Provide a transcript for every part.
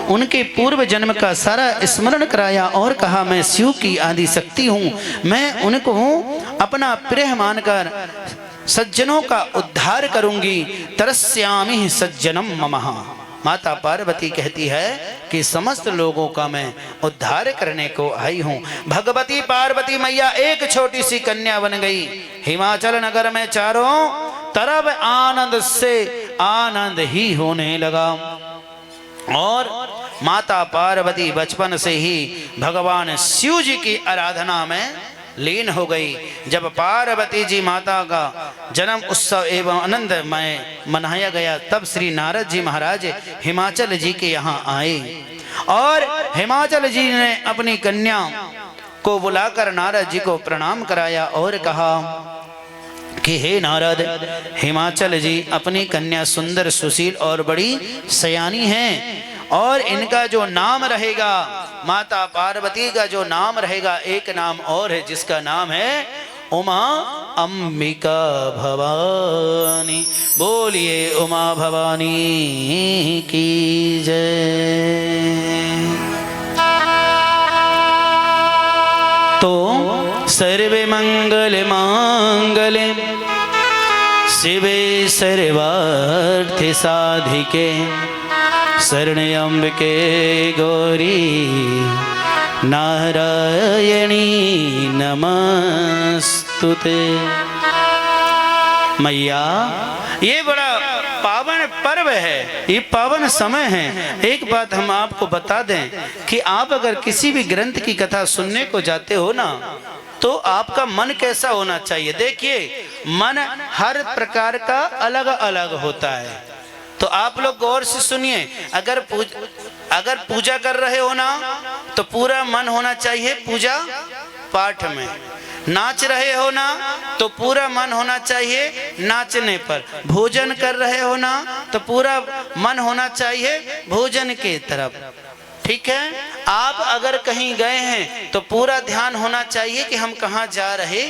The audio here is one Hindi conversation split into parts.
उनके पूर्व जन्म का सारा स्मरण कराया और कहा मैं शिव की आदि शक्ति हूँ, मैं उनको अपना प्रिय मानकर सज्जनों का उद्धार करूंगी। तरस्यामि सज्जनम ममः। माता पार्वती कहती है कि समस्त लोगों का मैं उद्धार करने को आई हूँ। भगवती पार्वती मैया एक छोटी सी कन्या बन गई। हिमाचल नगर में चारों तरफ आनंद से आनंद ही होने लगा और माता पार्वती बचपन से ही भगवान शिव जी की आराधना में लीन हो गई। जब पार्वती जी माता का जन्म उत्सव एवं आनंदमय मनाया गया, तब श्री नारद जी महाराज हिमाचल जी के यहाँ आए और हिमाचल जी ने अपनी कन्या को बुलाकर नारद जी को प्रणाम कराया और कहा कि हे नारद, हिमाचल जी अपनी कन्या सुंदर सुशील और बड़ी सयानी हैं और इनका जो नाम रहेगा, माता पार्वती का जो नाम रहेगा, एक नाम और है जिसका नाम है उमा अंबिका भवानी। बोलिए उमा भवानी की जय। तो सर्वे मंगल मांगल्ये शिवे सर्वार्थ साधिके शरण्ये अम्बिके गौरी नारायणी नमस्तुते। मैया, ये बड़ा पावन पर्व है, ये पावन समय है। एक बात हम आपको बता दें कि आप अगर किसी भी ग्रंथ की कथा सुनने को जाते हो ना, तो आपका मन कैसा होना चाहिए। देखिए, मन हर प्रकार का अलग अलग होता है, तो आप लोग गौर से सुनिए। अगर पूजा कर रहे हो ना, तो पूरा मन होना चाहिए पूजा पाठ में। नाच रहे हो ना, तो पूरा मन होना चाहिए नाचने पर। भोजन कर रहे हो ना, तो पूरा मन होना चाहिए भोजन के तरफ। ठीक है। आप अगर कहीं गए हैं तो पूरा ध्यान होना चाहिए कि हम कहाँ जा रहे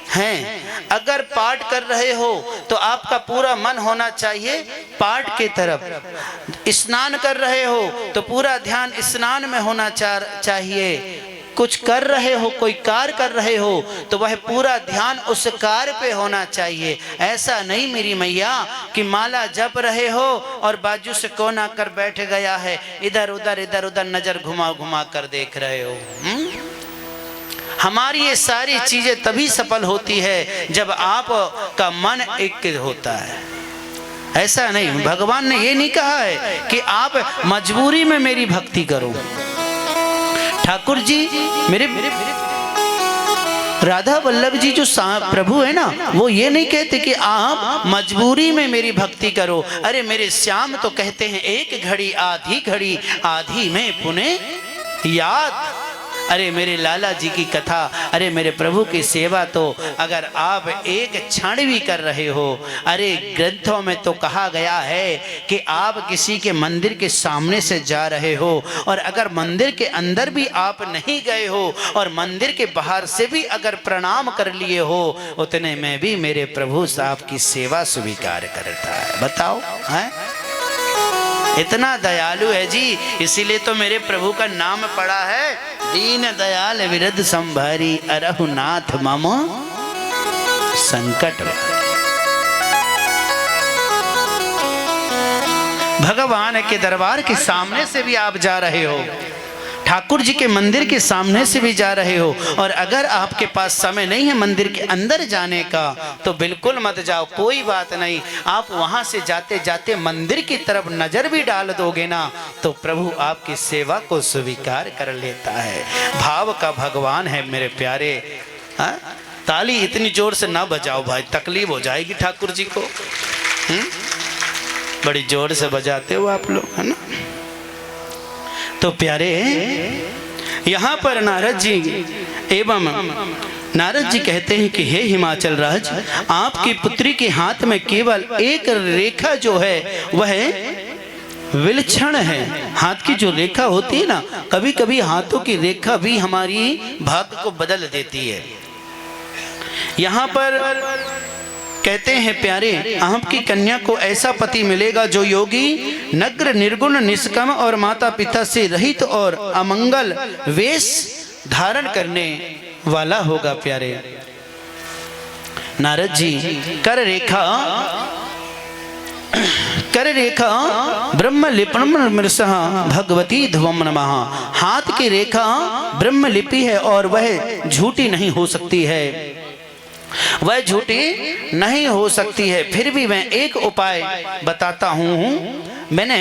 हैं। अगर पाठ कर रहे हो तो आपका पूरा मन होना चाहिए पाठ के तरफ। स्नान कर रहे हो तो पूरा ध्यान स्नान में होना चाहिए। कुछ कर रहे हो, कोई कार्य कर रहे हो, तो वह पूरा ध्यान उस कार्य पे होना चाहिए। ऐसा नहीं मेरी मैया कि माला जप रहे हो और बाजू से कोना कर बैठ गया है, इधर उधर नजर घुमा घुमा कर देख रहे हो। हमारी ये सारी चीजें तभी सफल होती है जब आप का मन एक होता है। ऐसा नहीं, भगवान ने ये नहीं कहा है कि आप मजबूरी में मेरी भक्ति करो। ठाकुर जी मेरे राधा वल्लभ जी जो प्रभु है ना, वो ये नहीं कहते कि आप मजबूरी में मेरी भक्ति करो। अरे मेरे श्याम तो कहते हैं एक घड़ी आधी में पुनः याद। अरे मेरे लाला जी की कथा, अरे मेरे प्रभु की सेवा तो अगर आप एक क्षण भी कर रहे हो, अरे ग्रंथों में तो कहा गया है कि आप किसी के मंदिर के सामने से जा रहे हो और अगर मंदिर के अंदर भी आप नहीं गए हो और मंदिर के बाहर से भी अगर प्रणाम कर लिए हो, उतने में भी मेरे प्रभु साहब की सेवा स्वीकार करता है। बताओ, है इतना दयालु है जी। इसीलिए तो मेरे प्रभु का नाम पड़ा है दीन दयाल विरध संभारी अरहुनाथ मम संकट। भगवान के दरबार के सामने से भी आप जा रहे हो, ठाकुर जी के मंदिर के सामने से भी जा रहे हो, और अगर आपके पास समय नहीं है मंदिर के अंदर जाने का तो बिल्कुल मत जाओ, कोई बात नहीं। आप वहां से जाते जाते मंदिर की तरफ नजर भी डाल दोगे ना, तो प्रभु आपकी सेवा को स्वीकार कर लेता है। भाव का भगवान है मेरे प्यारे। हाँ, ताली इतनी जोर से ना बजाओ भाई, तकलीफ हो जाएगी ठाकुर जी को। बड़ी जोर से बजाते हो आप लोग, है ना। तो प्यारे, यहाँ पर नारद जी कहते हैं कि हे हिमाचल राज, आपकी पुत्री के हाथ में केवल एक रेखा जो है वह विलक्षण है। हाथ की जो रेखा होती है ना, कभी कभी हाथों की रेखा भी हमारी भाग्य को बदल देती है। यहाँ पर कहते हैं प्यारे, आपकी कन्या को ऐसा पति मिलेगा जो योगी, नग्न, निर्गुण, निष्काम और माता पिता से रहित और अमंगल वेश धारण करने वाला होगा। प्यारे नारद जी कर रेखा ब्रह्म लिपणम मृषः भगवती ध्वम नमः। हाथ की रेखा ब्रह्म लिपि है और वह झूठी नहीं हो सकती है, वह झूठी नहीं हो सकती है। फिर भी मैं एक उपाय बताता हूँ। मैंने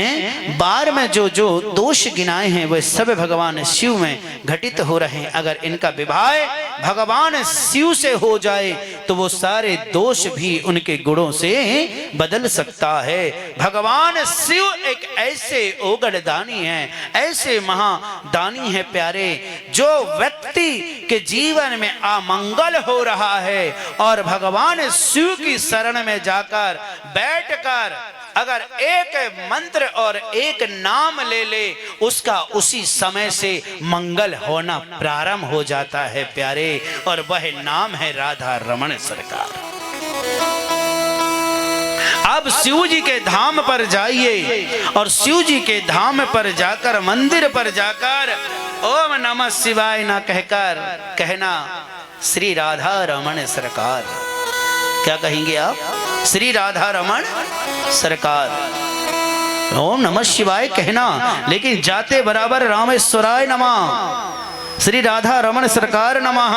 बार में जो जो दोष गिनाए हैं वह सब भगवान शिव में घटित हो रहे हैं। अगर इनका विवाह भगवान शिव से हो जाए तो वो सारे दोष भी उनके गुणों से बदल सकता है। भगवान शिव एक ऐसे ओगड़दानी हैं, ऐसे महादानी है प्यारे, जो व्यक्ति के जीवन में अमंगल हो रहा है और भगवान शिव की शरण में जाकर बैठकर अगर एक मंत्र और एक नाम ले ले, उसका उसी समय से मंगल होना प्रारंभ हो जाता है प्यारे। और वह नाम है राधा रमण सरकार। अब शिव जी के धाम पर जाइए और शिव जी के धाम पर जाकर, मंदिर पर जाकर ओम नमः शिवाय ना कहकर कहना श्री राधा रमण सरकार। क्या कहेंगे आप? श्री राधा रमण सरकार। ओम नमः शिवाय कहना, लेकिन जाते बराबर रामेश्वराय नमः, श्री राधा रमण सरकार नमः,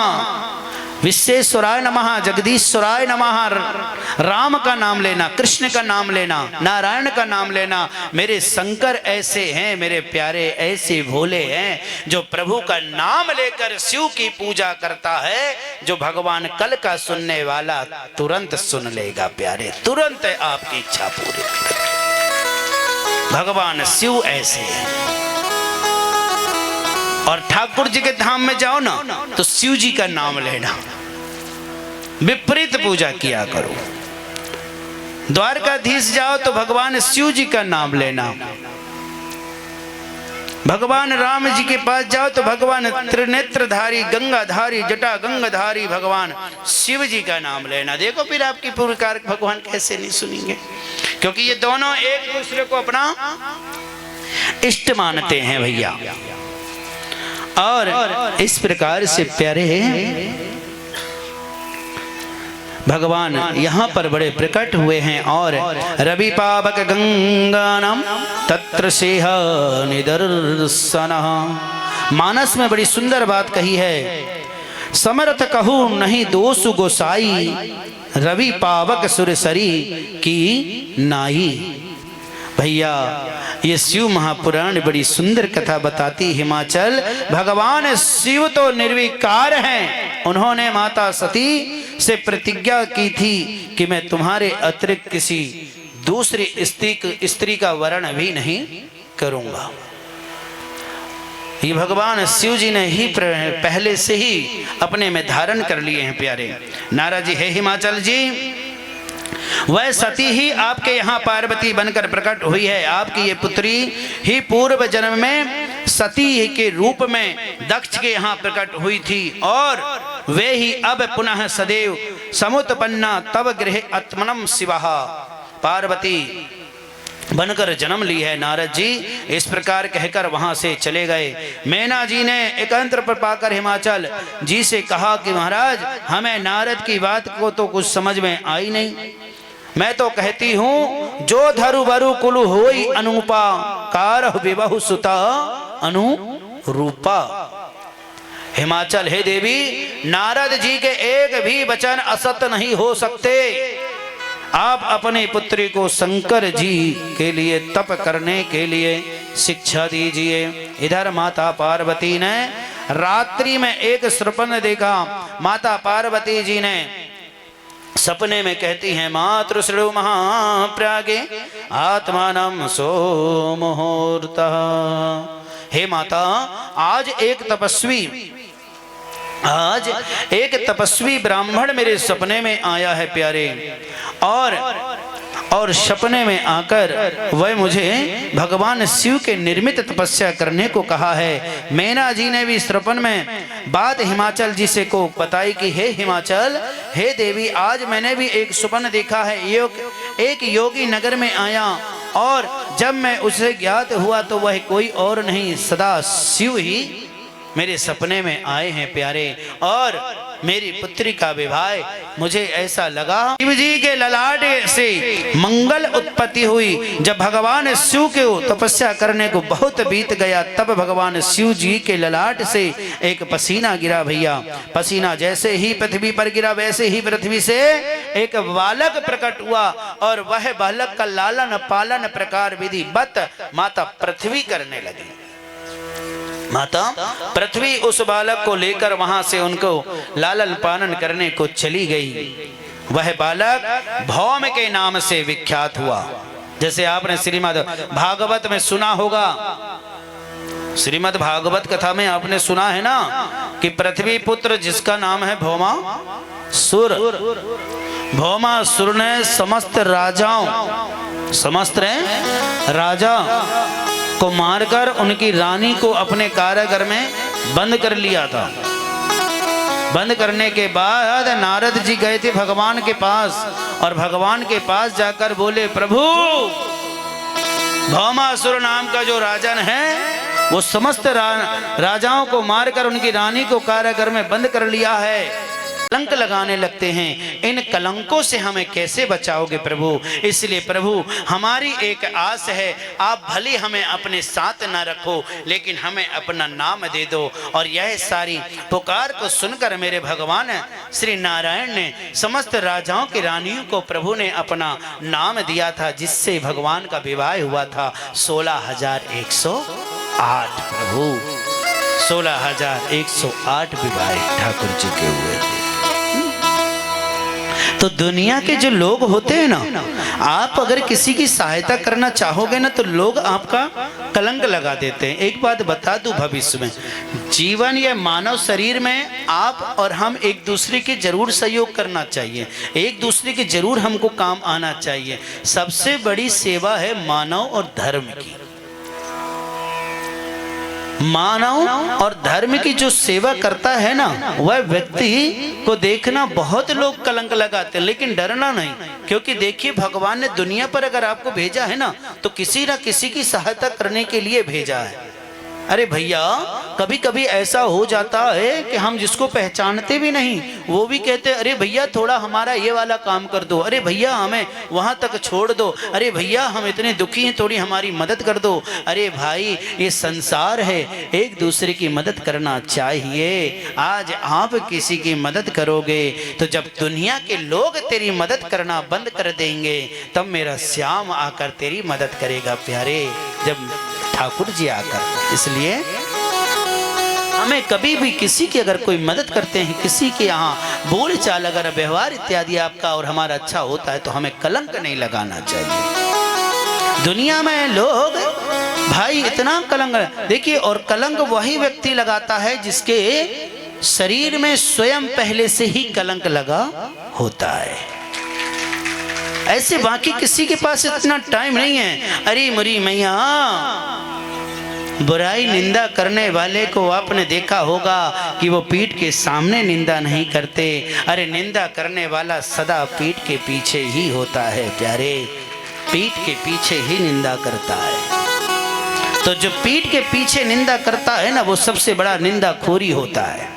विश्वेश्वराय नमः, जगदीश्वराय नमः। राम का नाम लेना, कृष्ण का नाम लेना, नारायण का नाम लेना। मेरे शंकर ऐसे हैं, मेरे प्यारे ऐसे भोले हैं, जो प्रभु का नाम लेकर शिव की पूजा करता है। जो भगवान कल का सुनने वाला तुरंत सुन लेगा प्यारे, तुरंत आपकी इच्छा पूरी। भगवान शिव ऐसे हैं। और ठाकुर जी के धाम में जाओ ना तो शिव जी का नाम लेना, विपरीत पूजा किया करो। द्वारकाधीश जाओ तो भगवान शिव जी का नाम लेना। भगवान राम जी के पास जाओ तो भगवान त्रिनेत्रधारी, गंगाधारी, जटा गंगाधारी भगवान शिव जी का नाम लेना। देखो फिर आपकी पूरी कार भगवान कैसे नहीं सुनेंगे, क्योंकि ये दोनों एक दूसरे को अपना इष्ट मानते हैं भैया। और इस प्रकार से प्यारे भगवान यहाँ पर बड़े प्रकट हुए हैं। और रवि पावक गंगानम तत्र सेह निदर्शनः। मानस में बड़ी सुंदर बात कही है, समर्थ कहू नहीं दोषु गोसाई, रवि पावक सुरसरी की नाई। भैया ये शिव महापुराण बड़ी सुंदर कथा बताती। हिमाचल भगवान शिव तो निर्विकार हैं। उन्होंने माता सती से प्रतिज्ञा की थी कि मैं तुम्हारे अतिरिक्त किसी दूसरी स्त्री का वर्ण भी नहीं करूंगा। ये भगवान शिव जी ने ही पहले से ही अपने में धारण कर लिए हैं प्यारे। नारद जी, हे हिमाचल जी, वह सती ही आपके यहाँ पार्वती बनकर प्रकट हुई है। आपकी ये पुत्री ही पूर्व जन्म में सती के रूप में दक्ष के यहाँ प्रकट हुई थी, और वे ही अब पुनः सदैव समुत्पन्ना तव गृह आत्मनम शिवः पार्वती बनकर जन्म ली है। नारद जी इस प्रकार कहकर वहां से चले गए। मैना जी ने एकांतर पर पाकर हिमाचल जी से कहा कि महाराज, हमें नारद की बात को तो कुछ समझ में आई नहीं। मैं तो कहती हूँ जो धरु बरु कुलु होई अनुपा, कारह विबहु सुता अनुरूपा। हिमाचल, हे देवी, नारद जी के एक भी वचन असत्य नहीं हो सकते। आप अपने पुत्री को शंकर जी के लिए तप करने के लिए शिक्षा दीजिए। इधर माता पार्वती ने रात्रि में एक स्वप्न देखा। माता पार्वती जी ने सपने में कहती हैं, मातृश्रु महाप्रागे आत्मानम सो मुहूर्तः। हे माता, आज एक तपस्वी ब्राह्मण मेरे सपने में आया है प्यारे, और और सपने में आकर वह मुझे भगवान शिव के निर्मित तपस्या करने को कहा है। मैना जी ने भी सपन में बात हिमाचल जी से को बताई कि हे हिमाचल, हे देवी, आज मैंने भी एक सपन देखा है। एक योगी नगर में आया और जब मैं उसे ज्ञात हुआ तो वह कोई और नहीं सदा शिव ही मेरे सपने में आए हैं प्यारे, और मेरी पुत्री का विवाह मुझे ऐसा लगा शिव जी के ललाट से मंगल उत्पत्ति हुई। जब भगवान शिव के तपस्या करने को बहुत बीत गया, तब भगवान शिव जी के ललाट से एक पसीना गिरा भैया। पसीना जैसे ही पृथ्वी पर गिरा वैसे ही पृथ्वी से एक बालक प्रकट हुआ, और वह बालक का लालन पालन प्रकार विधि बत माता पृथ्वी करने लगी। माता पृथ्वी उस बालक को लेकर वहां से उनको लालन पालन करने को चली गई। वह बालक भौम के नाम से विख्यात हुआ। जैसे आपने श्रीमद् भागवत में सुना होगा, श्रीमद् भागवत कथा में आपने सुना है ना कि पृथ्वी पुत्र जिसका नाम है भौमासुर, भौमासुर ने समस्त राजा को मारकर उनकी रानी को अपने कारागार में बंद कर लिया था। बंद करने के बाद नारद जी गए थे भगवान के पास, और भगवान के पास जाकर बोले, प्रभु, भौमासुर नाम का जो राजन है वो समस्त राजाओं को मारकर उनकी रानी को कारागार में बंद कर लिया है। कलंक लगाने लगते हैं, इन कलंकों से हमें कैसे बचाओगे प्रभु? इसलिए प्रभु हमारी एक आस है, आप भले हमें अपने साथ न रखो लेकिन हमें अपना नाम दे दो। और यह सारी पुकार को सुनकर मेरे भगवान श्री नारायण ने समस्त राजाओं की रानियों को प्रभु ने अपना नाम दिया था, जिससे भगवान का विवाह हुआ था 16,108। प्रभु 16,108 विवाह ठाकुर जी के हुए थे। तो दुनिया के जो लोग होते हैं ना, आप अगर किसी की सहायता करना चाहोगे ना तो लोग आपका कलंक लगा देते हैं। एक बात बता दूं, भविष्य में जीवन या मानव शरीर में आप और हम एक दूसरे के जरूर सहयोग करना चाहिए, एक दूसरे के जरूर हमको काम आना चाहिए। सबसे बड़ी सेवा है मानव और धर्म की। मानव और धर्म की जो सेवा करता है ना, वह व्यक्ति को देखना बहुत लोग कलंक लगाते, लेकिन डरना नहीं, क्योंकि देखिए भगवान ने दुनिया पर अगर आपको भेजा है ना तो किसी न किसी की सहायता करने के लिए भेजा है। अरे भैया, कभी कभी ऐसा हो जाता है कि हम जिसको पहचानते भी नहीं वो भी कहते अरे भैया थोड़ा हमारा ये वाला काम कर दो, अरे भैया हमें वहाँ तक छोड़ दो, अरे भैया हम इतने दुखी हैं थोड़ी हमारी मदद कर दो। अरे भाई, ये संसार है, एक दूसरे की मदद करना चाहिए। आज आप किसी की मदद करोगे तो जब दुनिया के लोग तेरी मदद करना बंद कर देंगे तब मेरा श्याम आकर तेरी मदद करेगा प्यारे, जब ठाकुर जी आकर। इसलिए हमें कभी भी किसी की अगर कोई मदद करते हैं, किसी के यहाँ बोल चाल अगर व्यवहार इत्यादि आपका और हमारा अच्छा होता है तो हमें कलंक नहीं लगाना चाहिए। दुनिया में लोग भाई इतना कलंक, देखिए, और कलंक वही व्यक्ति लगाता है जिसके शरीर में स्वयं पहले से ही कलंक लगा होता है। ऐसे बाकी किसी के पास इतना टाइम नहीं है। अरे मुरी मैया, बुराई निंदा करने वाले को आपने देखा होगा कि वो पीठ के सामने निंदा नहीं करते। अरे निंदा करने वाला सदा पीठ के पीछे ही होता है प्यारे, पीठ के पीछे ही निंदा करता है। तो जो पीठ के पीछे निंदा करता है ना, वो सबसे बड़ा निंदाखोरी होता है।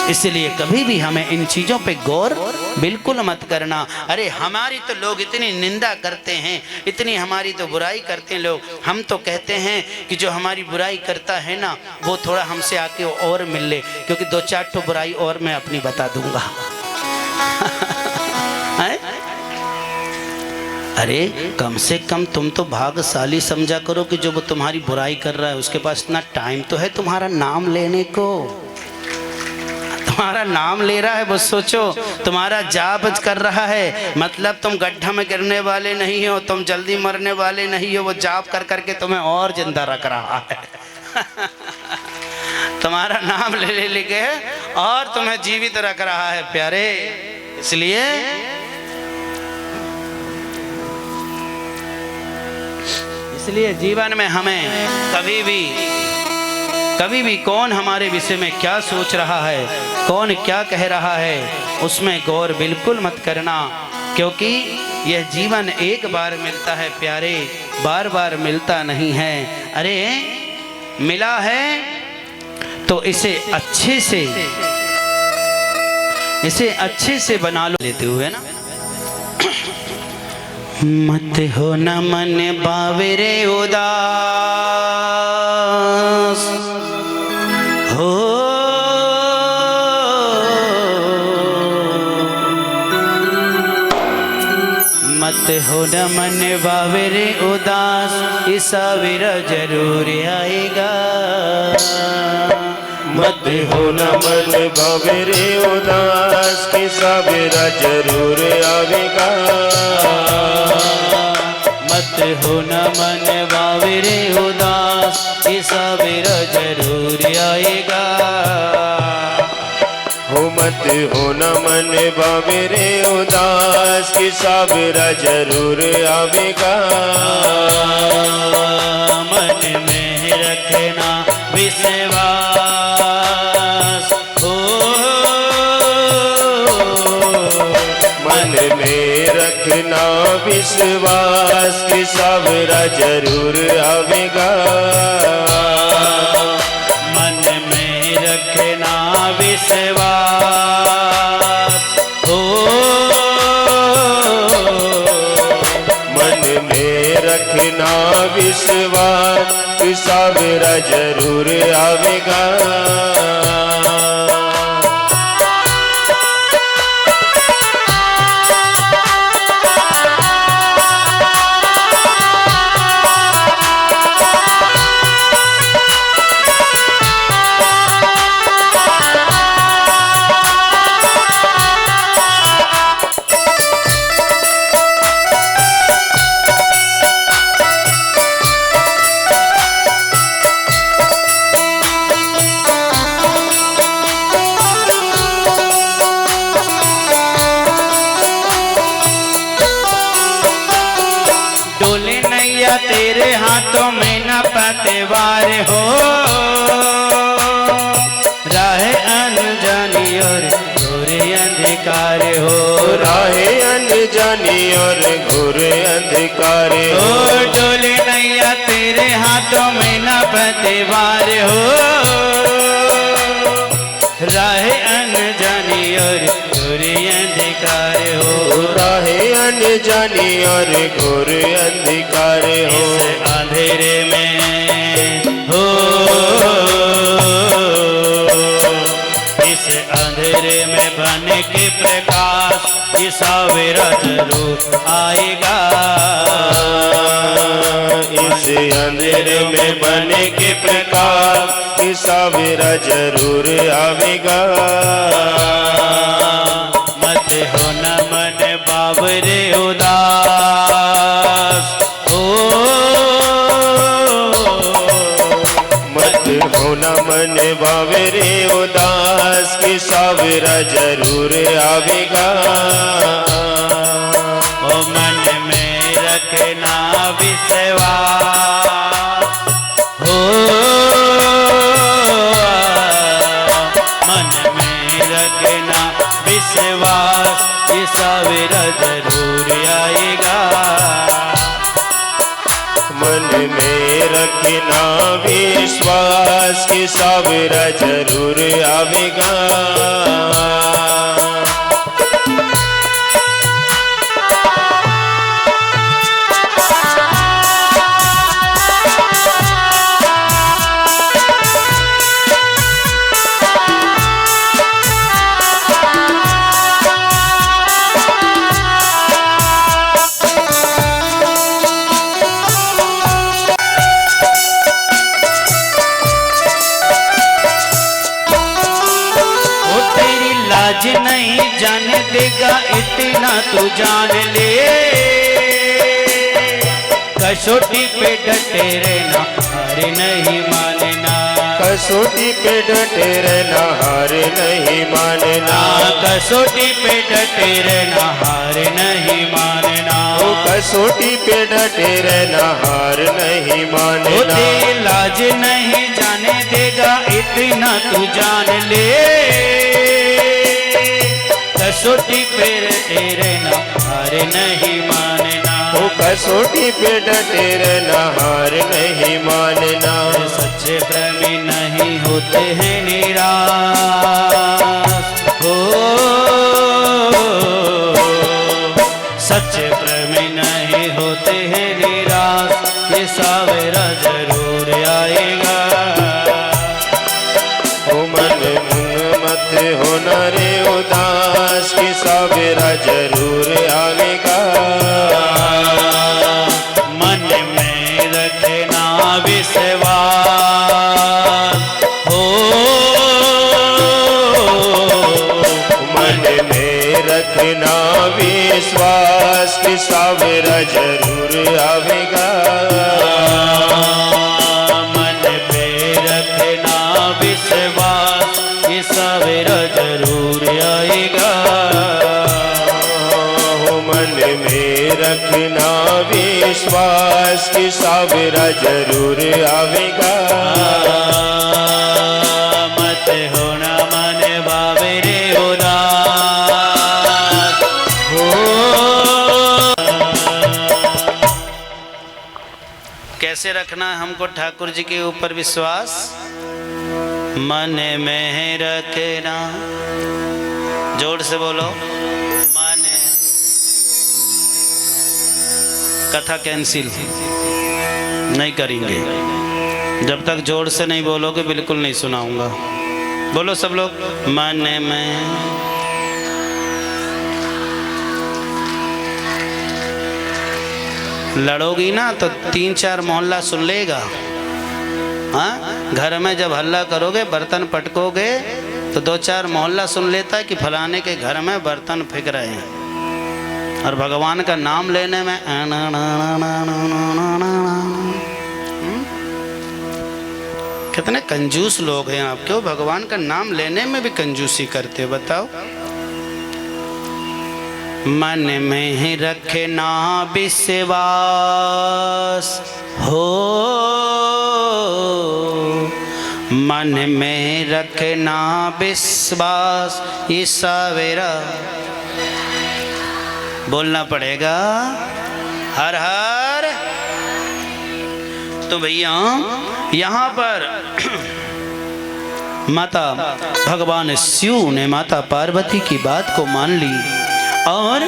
इसलिए कभी भी हमें इन चीज़ों पे गौर बिल्कुल मत करना। अरे हमारी तो लोग इतनी निंदा करते हैं, इतनी हमारी तो बुराई करते हैं लोग। हम तो कहते हैं कि जो हमारी बुराई करता है ना वो थोड़ा हमसे आके और मिल ले, क्योंकि 2-4 ठो बुराई और मैं अपनी बता दूंगा। अरे कम से कम तुम तो भाग्यशाली समझा करो कि जो वो तुम्हारी बुराई कर रहा है उसके पास इतना टाइम तो है तुम्हारा नाम लेने को, तुम्हारा नाम ले रहा है। वो सोचो तुम्हारा जाप कर रहा है, मतलब तुम गड्ढा में गिरने वाले नहीं हो, तुम जल्दी मरने वाले नहीं हो। वो जाप कर करके तुम्हें और जिंदा रख रहा है। तुम्हारा नाम ले लेके और तुम्हें जीवित रख रहा है प्यारे। इसलिए इसलिए जीवन में हमें कभी भी कौन हमारे विषय में क्या सोच रहा है, कौन क्या कह रहा है, उसमें गौर बिल्कुल मत करना, क्योंकि यह जीवन एक बार मिलता है प्यारे, बार बार मिलता नहीं है। अरे मिला है तो इसे अच्छे से बना लो। लेते हुए ना, मत हो न मन बावरे उदास हो, मत हो न मन बावरे उदास, ईसावीर जरूर आएगा। मत हो न मन बावरे उदास, ईसावीर जरूर आएगा। मत हो न मन बावरे उदास, ईसावीर जरूर आएगा। हो मत हो न मन बावरे उदास, ईसावीर जरूर आवेगा। मन में रखना विश्वास हो, मन में रखना विश्वास, ईसावीर जरूर आवेगा। मन में रखना विश्वास हो, मन में रखना विश्वास, ईसावीर जरूर आवेगा। तेरे हाथों में न पतवार हो, राह अनजानी और घोर अंधकार हो, राह अनजानी और घोर अंधकार हो। डोले नैया तेरे हाथों में न पतवार हो, राह अनजानी और घोर अंधकार हो, राह अनजानी और घोर अंधकार हो। इस अंधेरे में हो, इस अंधेरे में बन के प्रकाश, ईसावीर जरूर आएगा। इस अंधेरे में बन के प्रकाश, ईसावीर जरूर आवेगा। मत हो न मन बावरे उदास हो, मत हो न मन बावरे उदास, ईसावीर जरूर आवेगा। ओ मन में रखना विश्वास हो, मन में रखना विश्वास, ईसावीर जरूर आएगा। मन में रखना विश्वास, ईसावीर जरूर आवेगा। लाज नहीं जाने देगा इतना तू जान ले, कसौटी पे डटे रहना हार नहीं मानना, कसौटी पे डटे रहना हार नहीं मानना, कसौटी पे डटे रहना हार नहीं मानना, कसौटी पे डटे रहना हार नहीं मानना। होते लाज नहीं जाने देगा इतना तू जान ले, कसौटी पे डटे रहना हार नहीं मानना। ओ कसौटी पे डटे रहना हार नहीं मानना। सच्चे प्रेमी नहीं होते हैं निराश हो, सच्चे प्रेमी नहीं होते हैं निराश, ये सवेरा जरूर आएगा। ओ मन मत होना रे उदास कि सवेरा जरूर आएगा। मन में रखना विश्वास हो, मन में रखना विश्वास कि सवेरा जरूर आएगा। मन पे रखना विश्वास, ये सवेरा जरूर आएगा। ओ मन में रखना विश्वास कि सवेरा जरूर आएगा। मत होना मन भावे रे उदास हो। कैसे रखना है हमको ठाकुर जी के ऊपर विश्वास? मन में रखना, जोर से बोलो, मन। कथा कैंसिल नहीं करेंगे जब तक जोर से नहीं बोलोगे, बिल्कुल नहीं सुनाऊंगा। बोलो सब लोग, मन में। लड़ोगी ना तो 3-4 मोहल्ला सुन लेगा। हाँ, घर में जब हल्ला करोगे, बर्तन पटकोगे तो 2-4 मोहल्ला सुन लेता है कि फलाने के घर में बर्तन फेंक रहे हैं। और भगवान का नाम लेने में कितने कंजूस लोग हैं आप, क्यों भगवान का नाम लेने में भी कंजूसी करते हो बताओ? मन में रखना विश्वास हो, मन में रखना विश्वास, ये सवेरा बोलना पड़ेगा। हर हर। तो भैया यहाँ पर माता भगवान शिव ने माता पार्वती की बात को मान ली और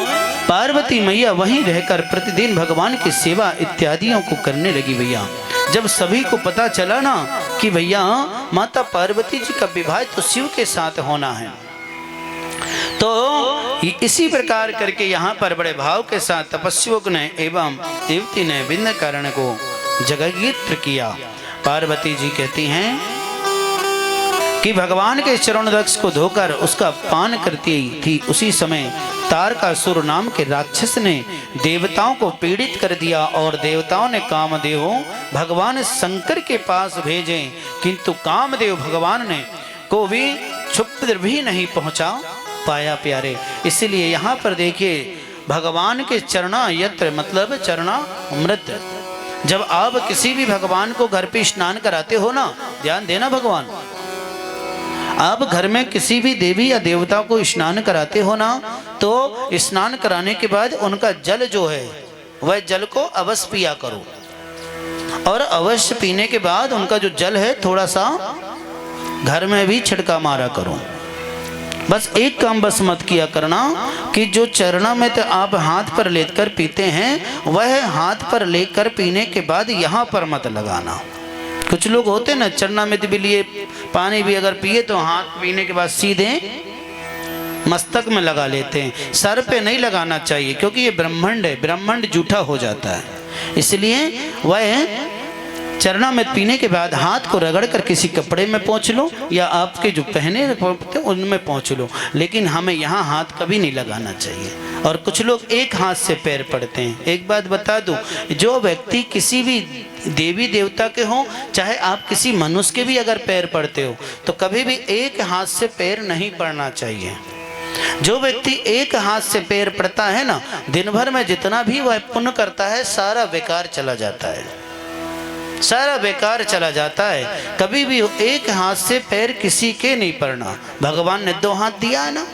पार्वती मैया वहीं रहकर प्रतिदिन भगवान की सेवा इत्यादियों को करने लगी। भैया जब सभी को पता चला ना कि भैया माता पार्वती जी का विवाह तो शिव के साथ होना है, तो इसी प्रकार करके यहाँ पर बड़े भाव के साथ तपस्वियों ने एवं देवती ने विंध्यकर्ण को जगगीत किया। पार्वती जी कहती हैं कि भगवान के चरण रक्ष को धोकर उसका पान करती थी, उसी समय तारकासुर नाम के राक्षस ने देवताओं को पीड़ित कर दिया और देवताओं ने कामदेव भगवान शंकर के पास भेजे, किंतु कामदेव भगवान ने को भी क्षुब्ध भी नहीं पहुंचा पाया प्यारे। इसलिए यहाँ पर देखिए भगवान के चरणा यत्र मतलब चरणा अमृत। जब आप किसी भी भगवान को घर पे स्नान कराते हो ना, ध्यान देना भगवान, आप घर में किसी भी देवी या देवता को स्नान कराते हो ना, तो स्नान कराने के बाद उनका जल जो है वह जल को अवश्य पिया करो और अवश्य पीने के बाद उनका जो जल है थोड़ा सा घर में भी छिड़का मारा करो। बस एक काम बस मत किया करना कि जो चरणा में तो आप हाथ पर लेकर पीते हैं वह हाथ पर लेकर पीने के बाद यहाँ पर मत लगाना। कुछ लोग होते ना चरणा में भी लिए पानी भी अगर पिए तो हाथ पीने के बाद सीधे मस्तक में लगा लेते हैं। सर पे नहीं लगाना चाहिए क्योंकि ये ब्रह्मांड है, ब्रह्मांड जूठा हो जाता है। इसलिए वह चरणा में पीने के बाद हाथ को रगड़ कर किसी कपड़े में पोंछ लो या आपके जो पहने उनमें पोंछ लो, लेकिन हमें यहाँ हाथ कभी नहीं लगाना चाहिए। और कुछ लोग एक हाथ से पैर पड़ते हैं। एक बात बता दूं, जो व्यक्ति किसी भी देवी देवता के हों चाहे आप किसी मनुष्य के भी अगर पैर पड़ते हो तो कभी भी एक हाथ से पैर नहीं पड़ना चाहिए। जो व्यक्ति एक हाथ से पैर पड़ता है ना, दिन भर में जितना भी वह पुण्य करता है सारा बेकार चला जाता है, सारा बेकार चला जाता है। कभी भी एक हाथ से पैर किसी के नहीं पड़ना। भगवान ने दो हाथ दिया है ना,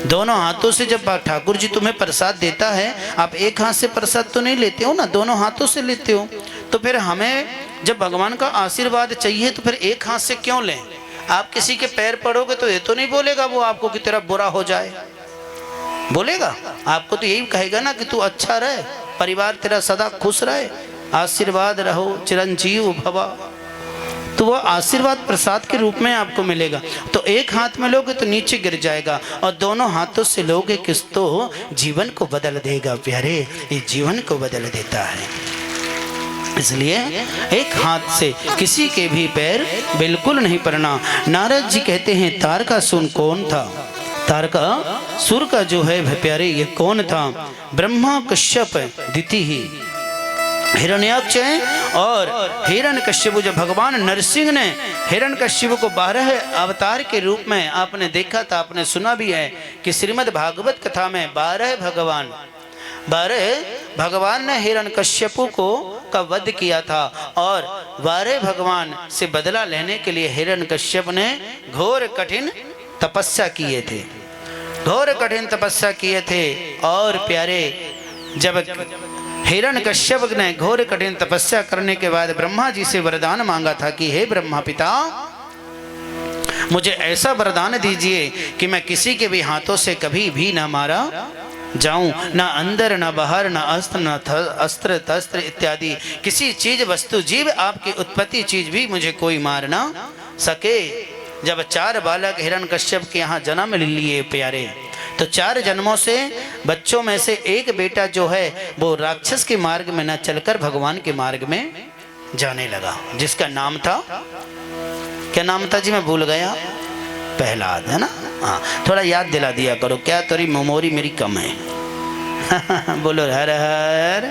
दोनों हाथों से जब ठाकुर जी तुम्हें प्रसाद देता है, आप एक हाथ से प्रसाद तो नहीं लेते हो ना, दोनों हाथों से लेते हो। तो फिर हमें जब भगवान का आशीर्वाद चाहिए तो फिर एक हाथ से क्यों लें? आप किसी के पैर पड़ोगे तो ये तो नहीं बोलेगा वो आपको कि तेरा बुरा हो जाए, बोलेगा? आपको तो यही कहेगा ना कि तू अच्छा रहे, परिवार तेरा सदा खुश रहे, आशीर्वाद रहो, चिरंजीव भवा। तो वह आशीर्वाद प्रसाद के रूप में आपको मिलेगा। तो एक हाथ में लोगे तो नीचे गिर जाएगा, और दोनों हाथों से लोगे किस तो जीवन को बदल देगा प्यारे, ये जीवन को बदल देता है। इसलिए एक हाथ से किसी के भी पैर बिल्कुल नहीं पड़ना। नारद जी कहते हैं तारकासुर कौन था? तारकासुर का जो है प्यारे ये कौन था? ब्रह्मा कश्यप दिति ही हिरण्याक्ष है। और हिरण्यकश्यप, जो भगवान नरसिंह ने हिरण्यकश्यप को 12 अवतार के रूप में आपने देखा था, आपने सुना भी है कि श्रीमद् भागवत कथा में 12 भगवान ने हिरण्यकश्यप को का वध किया था। और 12 भगवान से बदला लेने के लिए हिरण्यकश्यप ने घोर कठिन तपस्या किए थे, घोर कठिन तपस्या किए थे। और प्यारे जब हिरण्यकश्यप ने घोर कठिन तपस्या करने के बाद ब्रह्मा जी से वरदान मांगा था कि हे ब्रह्मा पिता, मुझे ऐसा वरदान दीजिए कि मैं किसी के भी हाथों से कभी भी ना मारा जाऊं, ना अंदर ना बाहर, ना अस्त्र ना अस्त्र तस्त्र इत्यादि किसी चीज वस्तु जीव आपकी उत्पत्ति चीज भी मुझे कोई मार ना सके। जब 4 बालक हिरण्यकश्यप के यहाँ जन्म लिए प्यारे, तो 4 जन्मों से बच्चों में से एक बेटा जो है वो राक्षस के मार्ग में न चलकर भगवान के मार्ग में जाने लगा, जिसका नाम था, क्या नाम था जी मैं भूल गया, प्रहलाद, है ना? हाँ, थोड़ा याद दिला दिया करो, क्या तेरी मेमोरी मेरी कम है। बोलो हर हर,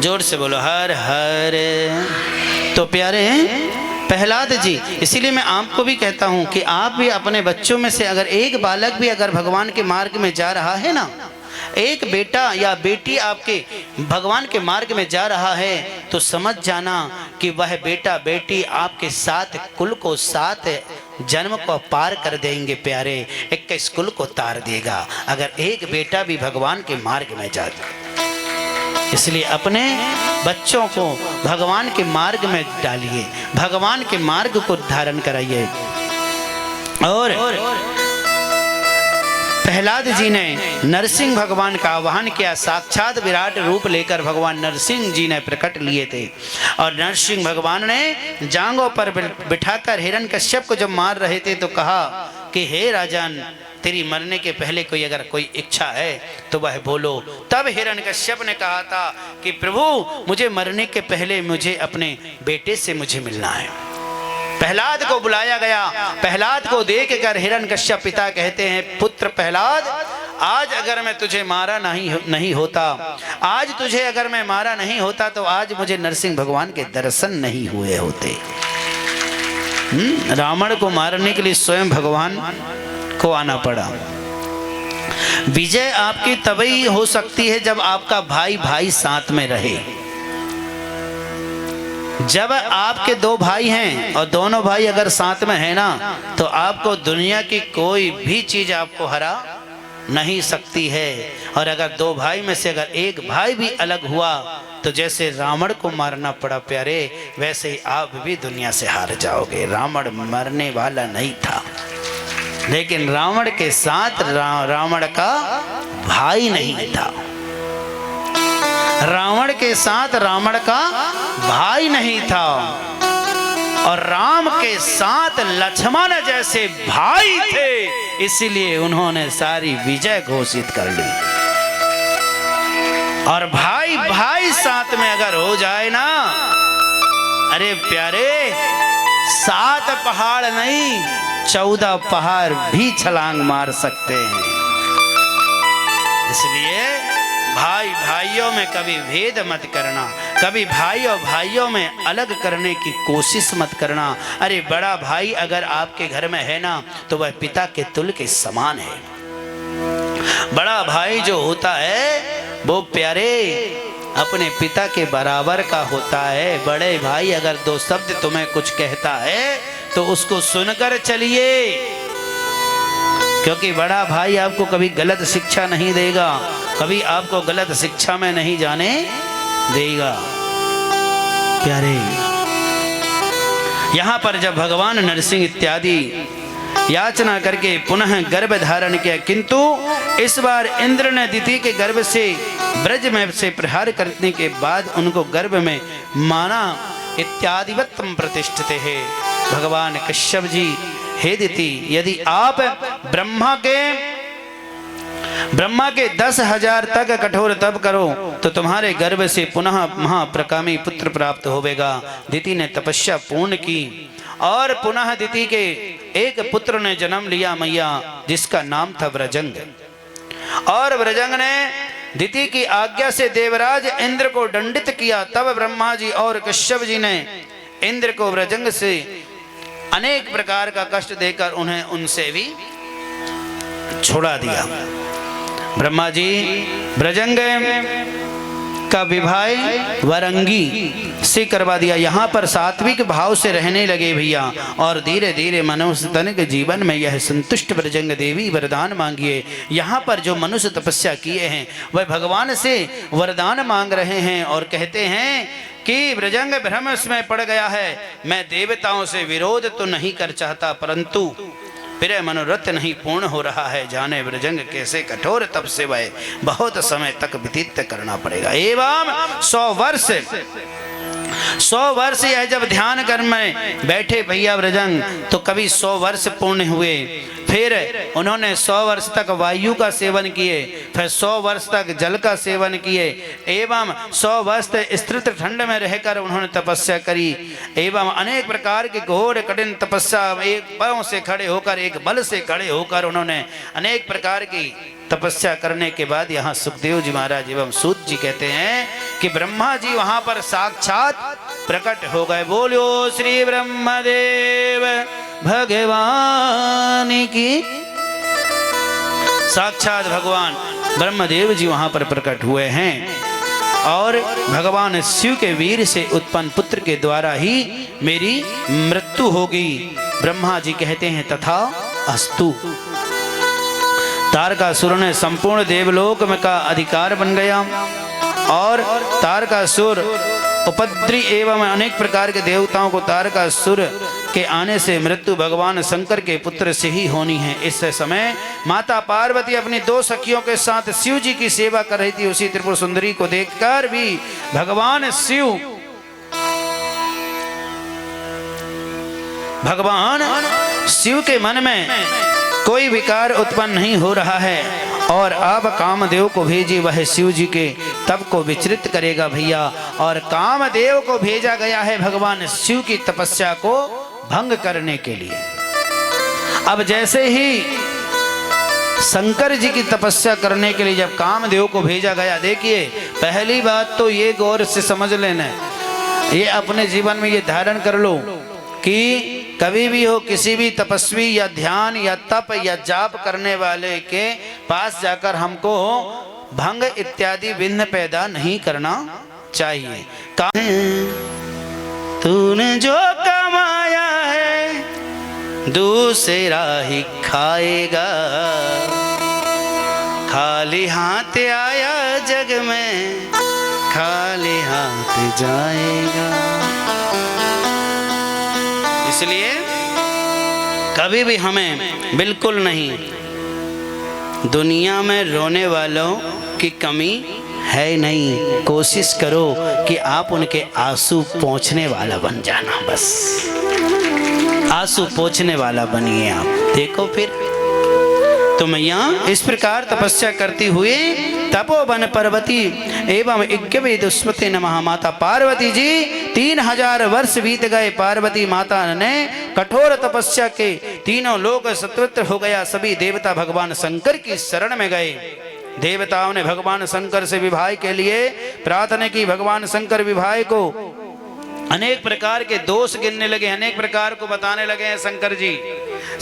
जोर से बोलो हर हर। तो प्यारे प्रहलाद जी, इसीलिए मैं आपको भी कहता हूं कि आप भी अपने बच्चों में से अगर एक बालक भी अगर भगवान के मार्ग में जा रहा है ना, एक बेटा या बेटी आपके भगवान के मार्ग में जा रहा है, तो समझ जाना कि वह बेटा बेटी आपके 7 कुल को 7 जन्म को पार कर देंगे प्यारे, 21 कुल को तार देगा अगर एक बेटा भी भगवान के मार्ग में जाए। इसलिए अपने बच्चों को भगवान के मार्ग में डालिए, भगवान के मार्ग को धारण कराइए। और प्रहलाद जी ने नरसिंह भगवान का आह्वान किया, साक्षात विराट रूप लेकर भगवान नरसिंह जी ने प्रकट लिए थे। और नरसिंह भगवान ने जांघों पर बिठाकर हिरण्यकश्यप को जब मार रहे थे तो कहा कि हे राजन, तेरी मरने के पहले कोई अगर कोई इच्छा है तो वह बोलो। तब हिरण्यकश्यप ने कहा था कि प्रभु, मुझे मरने के पहले मुझे अपने बेटे से मुझे मिलना है। प्रहलाद को बुलाया गया, प्रहलाद को देखकर हिरण्यकश्यप पिता कहते हैं, पुत्र प्रहलाद, आज अगर मैं तुझे मारा नहीं होता, आज तुझे अगर मैं मारा नहीं होता तो आज मुझे नरसिंह भगवान के दर्शन नहीं हुए होते। रावण को मारने के लिए स्वयं भगवान को आना पड़ा। विजय आपकी तभी हो सकती है जब आपका भाई भाई साथ में रहे। जब आपके 2 भाई हैं और दोनों भाई अगर साथ में है ना, तो आपको दुनिया की कोई भी चीज आपको हरा नहीं सकती है। और अगर 2 भाई में से अगर एक भाई भी अलग हुआ तो जैसे रावण को मारना पड़ा प्यारे, वैसे ही आप भी दुनिया से हार जाओगे। रावण मरने वाला नहीं था, लेकिन रावण के साथ रावण का भाई नहीं था। रावण के साथ रावण का भाई नहीं था, और राम के साथ लक्ष्मण जैसे भाई थे, इसलिए उन्होंने सारी विजय घोषित कर ली। और भाई भाई साथ में अगर हो जाए ना, अरे प्यारे, 7 पहाड़ नहीं 14 पहाड़ भी छलांग मार सकते हैं। इसलिए भाई भाइयों में कभी भेद मत करना, कभी भाई और भाइयों में अलग करने की कोशिश मत करना। अरे बड़ा भाई अगर आपके घर में है ना तो वह पिता के तुल्य के समान है। बड़ा भाई जो होता है वो प्यारे अपने पिता के बराबर का होता है। बड़े भाई अगर दो शब्द तुम्हें कुछ कहता है तो उसको सुनकर चलिए, क्योंकि बड़ा भाई आपको कभी गलत शिक्षा नहीं देगा, कभी आपको गलत शिक्षा में नहीं जाने देगा। प्यारे यहाँ पर जब भगवान नरसिंह इत्यादि याचना करके पुनः गर्भ धारण किया, किंतु इस बार इंद्र ने दिति के गर्भ से ब्रज में से प्रहार करने के बाद उनको गर्भ में माना इत्यादिवत्तम प्रतिष्ठित है। भगवान कश्यप जी, हे दिति, यदि आप ब्रह्मा के 10,000 तक कठोर तप करो तो तुम्हारे गर्भ से पुनः महाप्रकामी पुत्र प्राप्त होवेगा। दिति ने तपस्या पूर्ण की और पुनः दिति के एक पुत्र ने जन्म लिया मैया, जिसका नाम था व्रजंग। और व्रजंग ने दिति की आज्ञा से देवराज इंद्र को दंडित किया। तब ब्रह्मा जी और कश्यप जी ने इंद्र को व्रजंग से अनेक प्रकार का कष्ट देकर उन्हें उनसे भी छुड़ा दिया। ब्रह्मा जी व्रजंग का विवाह वरंगी से करवा दिया। यहाँ पर सात्विक भाव से रहने लगे भैया, और धीरे धीरे मनुष्य तन के जीवन में यह संतुष्ट व्रजंग देवी वरदान मांगिए। यहाँ पर जो मनुष्य तपस्या किए हैं वह भगवान से वरदान मांग रहे हैं और कहते हैं कि व्रजंग भ्रम में पड़ गया है, मैं देवताओं से विरोध तो नहीं कर चाहता, परंतु प्रिय मनोरथ नहीं पूर्ण हो रहा है। जाने व्रजंग कैसे कठोर तप से वह बहुत समय तक व्यतीत करना पड़ेगा। एवं 100 वर्ष यह जब ध्यान कर में बैठे भैया व्रजंग, तो कभी 100 वर्ष पूर्ण हुए, फिर उन्होंने 100 वर्ष तक वायु का सेवन किए, फिर 100 वर्ष तक जल का सेवन किए, एवं 100 वर्ष स्थिर ठंड में रहकर उन्होंने तपस्या करी, एवं अनेक प्रकार की घोर कठिन तपस्या, एक पांव से खड़े होकर, एक बल से खड़े होकर उन्होंने अनेक प्रकार की तपस्या करने के बाद यहाँ सुखदेव जी महाराज एवं सूत जी कहते हैं कि ब्रह्मा जी वहां पर साक्षात प्रकट हो गए। बोलो श्री ब्रह्मदेव भगवान की। साक्षात भगवान ब्रह्मदेव जी वहां पर प्रकट हुए हैं और भगवान शिव के वीर से उत्पन्न पुत्र के द्वारा ही मेरी मृत्यु होगी। ब्रह्मा जी कहते हैं तथा अस्तु। तारकासुर ने संपूर्ण देवलोक में का अधिकार बन गया और तारकासुर उपद्री एवं अनेक प्रकार के देवताओं को तारकासुर के आने से मृत्यु भगवान शंकर के पुत्र से ही होनी है। इस समय माता पार्वती अपनी 2 सखियों के साथ शिव जी की सेवा कर रही थी। उसी त्रिपुर सुंदरी को देखकर भी भगवान शिव के मन में कोई विकार उत्पन्न नहीं हो रहा है और अब कामदेव को भेजी, वह शिव जी के तप को विचलित करेगा भैया। और कामदेव को भेजा गया है भगवान शिव की तपस्या को भंग करने के लिए। अब जैसे ही शंकर जी की तपस्या करने के लिए जब कामदेव को भेजा गया, देखिए पहली बात तो ये गौर से समझ लेना, ये अपने जीवन में ये धारण कर लो कि कभी भी हो किसी भी तपस्वी या ध्यान या तप या जाप करने वाले के पास जाकर हमको भंग इत्यादि विघ्न पैदा नहीं करना चाहिए। तूने जो कमाया है दूसरा ही खाएगा, खाली हाथ आया जग में खाली हाथ जाएगा। इसलिए कभी भी हमें बिल्कुल नहीं दुनिया में रोने वालों की कमी है नहीं। कोशिश करो कि आप उनके आंसू पोंछने वाला बन जाना, बस आंसू पोंछने वाला बनिए आप। देखो फिर तो मैया इस प्रकार तपस्या करती हुई तपोवन पर्वती एवं यज्ञ दुष्मते नमः माता पार्वती जी 3000 वर्ष बीत गए। पार्वती माता ने कठोर तपस्या के तीनों लोग सत्वत्र हो गया। सभी देवता भगवान शंकर की शरण में गए देवताओं ने भगवान शंकर से विवाह के लिए प्रार्थना की। भगवान शंकर विवाह को अनेक प्रकार के दोष गिनने लगे, अनेक प्रकार को बताने लगे हैं शंकर जी।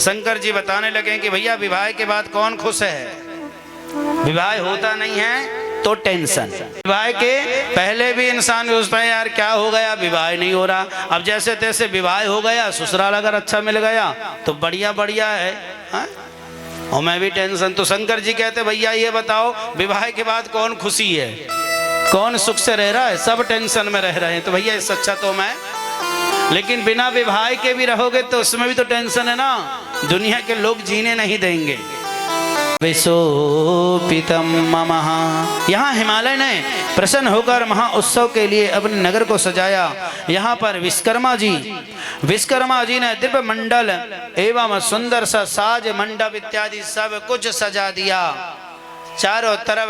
शंकर जी बताने लगे कि भैया विवाह के बाद कौन खुश है? विवाह होता नहीं है तो टेंशन। विवाह के पहले भी इंसान सोचता है यार क्या हो गया, विवाह नहीं हो रहा। अब जैसे तैसे विवाह हो गया, ससुराल अगर अच्छा मिल गया तो बढ़िया बढ़िया है, हाँ? और मैं भी टेंशन। तो शंकर जी कहते भैया ये बताओ विवाह के बाद कौन खुशी है, कौन सुख से रह रहा है? सब टेंशन में रह रहे हैं। तो भैया इससे अच्छा तो मैं, लेकिन बिना विवाह के भी रहोगे तो उसमें भी तो टेंशन है ना, दुनिया के लोग जीने नहीं देंगे। विशोपितम ममः, यहाँ हिमालय ने प्रसन्न होकर महा उत्सव के लिए अपने नगर को सजाया। यहाँ पर विश्वकर्मा जी ने दिव्य मंडल एवं सुंदर सा साज मंडप इत्यादि सब कुछ सजा दिया। चारों तरफ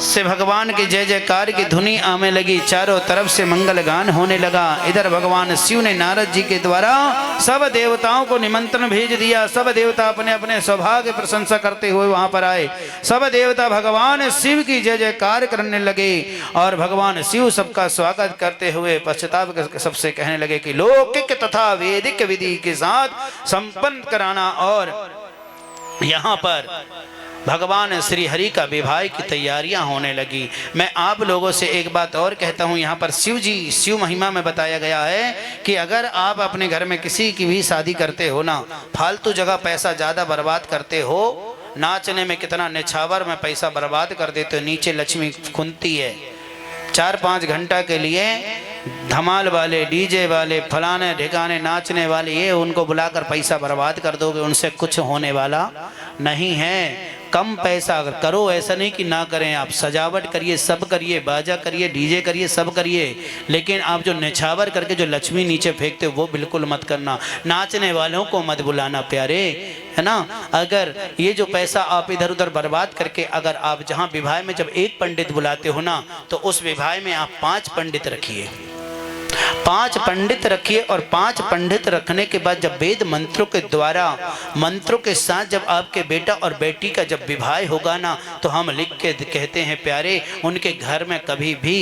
से भगवान की जय जयकार की धुनी आने लगी, चारों तरफ से मंगल गान होने लगा। इधर भगवान शिव ने नारद जी के द्वारा सब देवताओं को निमंत्रण भेज दिया। सब देवता अपने अपने सौभाग्य प्रशंसा करते हुए वहां पर आए। सब देवता भगवान शिव की जय जयकार करने लगे और भगवान शिव सबका स्वागत करते हुए पश्चाताप सबसे कहने लगे कि लौकिक तथा वैदिक विधि के साथ संपन्न कराना। और यहाँ पर भगवान श्री हरि का विवाह की तैयारियां होने लगी। मैं आप लोगों से एक बात और कहता हूं, यहाँ पर शिव महिमा में बताया गया है कि अगर आप अपने घर में किसी की भी शादी करते हो ना, फालतू जगह पैसा ज़्यादा बर्बाद करते हो, नाचने में कितना निछावर में पैसा बर्बाद कर देते हो, नीचे लक्ष्मी खुनती है। 4-5 घंटा के लिए धमाल वाले, डीजे वाले, फलाने ठिकाने नाचने वाले, ये उनको बुलाकर पैसा बर्बाद कर दोगे, उनसे कुछ होने वाला नहीं है। कम पैसा अगर करो, ऐसा नहीं कि ना करें, आप सजावट करिए, सब करिए, बाजा करिए, डीजे करिए, सब करिए, लेकिन आप जो निछावर करके जो लक्ष्मी नीचे फेंकते हो वो बिल्कुल मत करना। नाचने वालों को मत बुलाना प्यारे, है ना। अगर ये जो पैसा आप इधर उधर बर्बाद करके अगर आप जहाँ विवाह में जब एक पंडित बुलाते हो ना, तो उस विवाह में आप 5 पंडित रखिए, 5 पंडित रखिए। और 5 पंडित रखने के बाद जब वेद मंत्रों के द्वारा, मंत्रों के साथ जब आपके बेटा और बेटी का जब विवाह होगा ना, तो हम लिख के कहते हैं प्यारे, उनके घर में कभी भी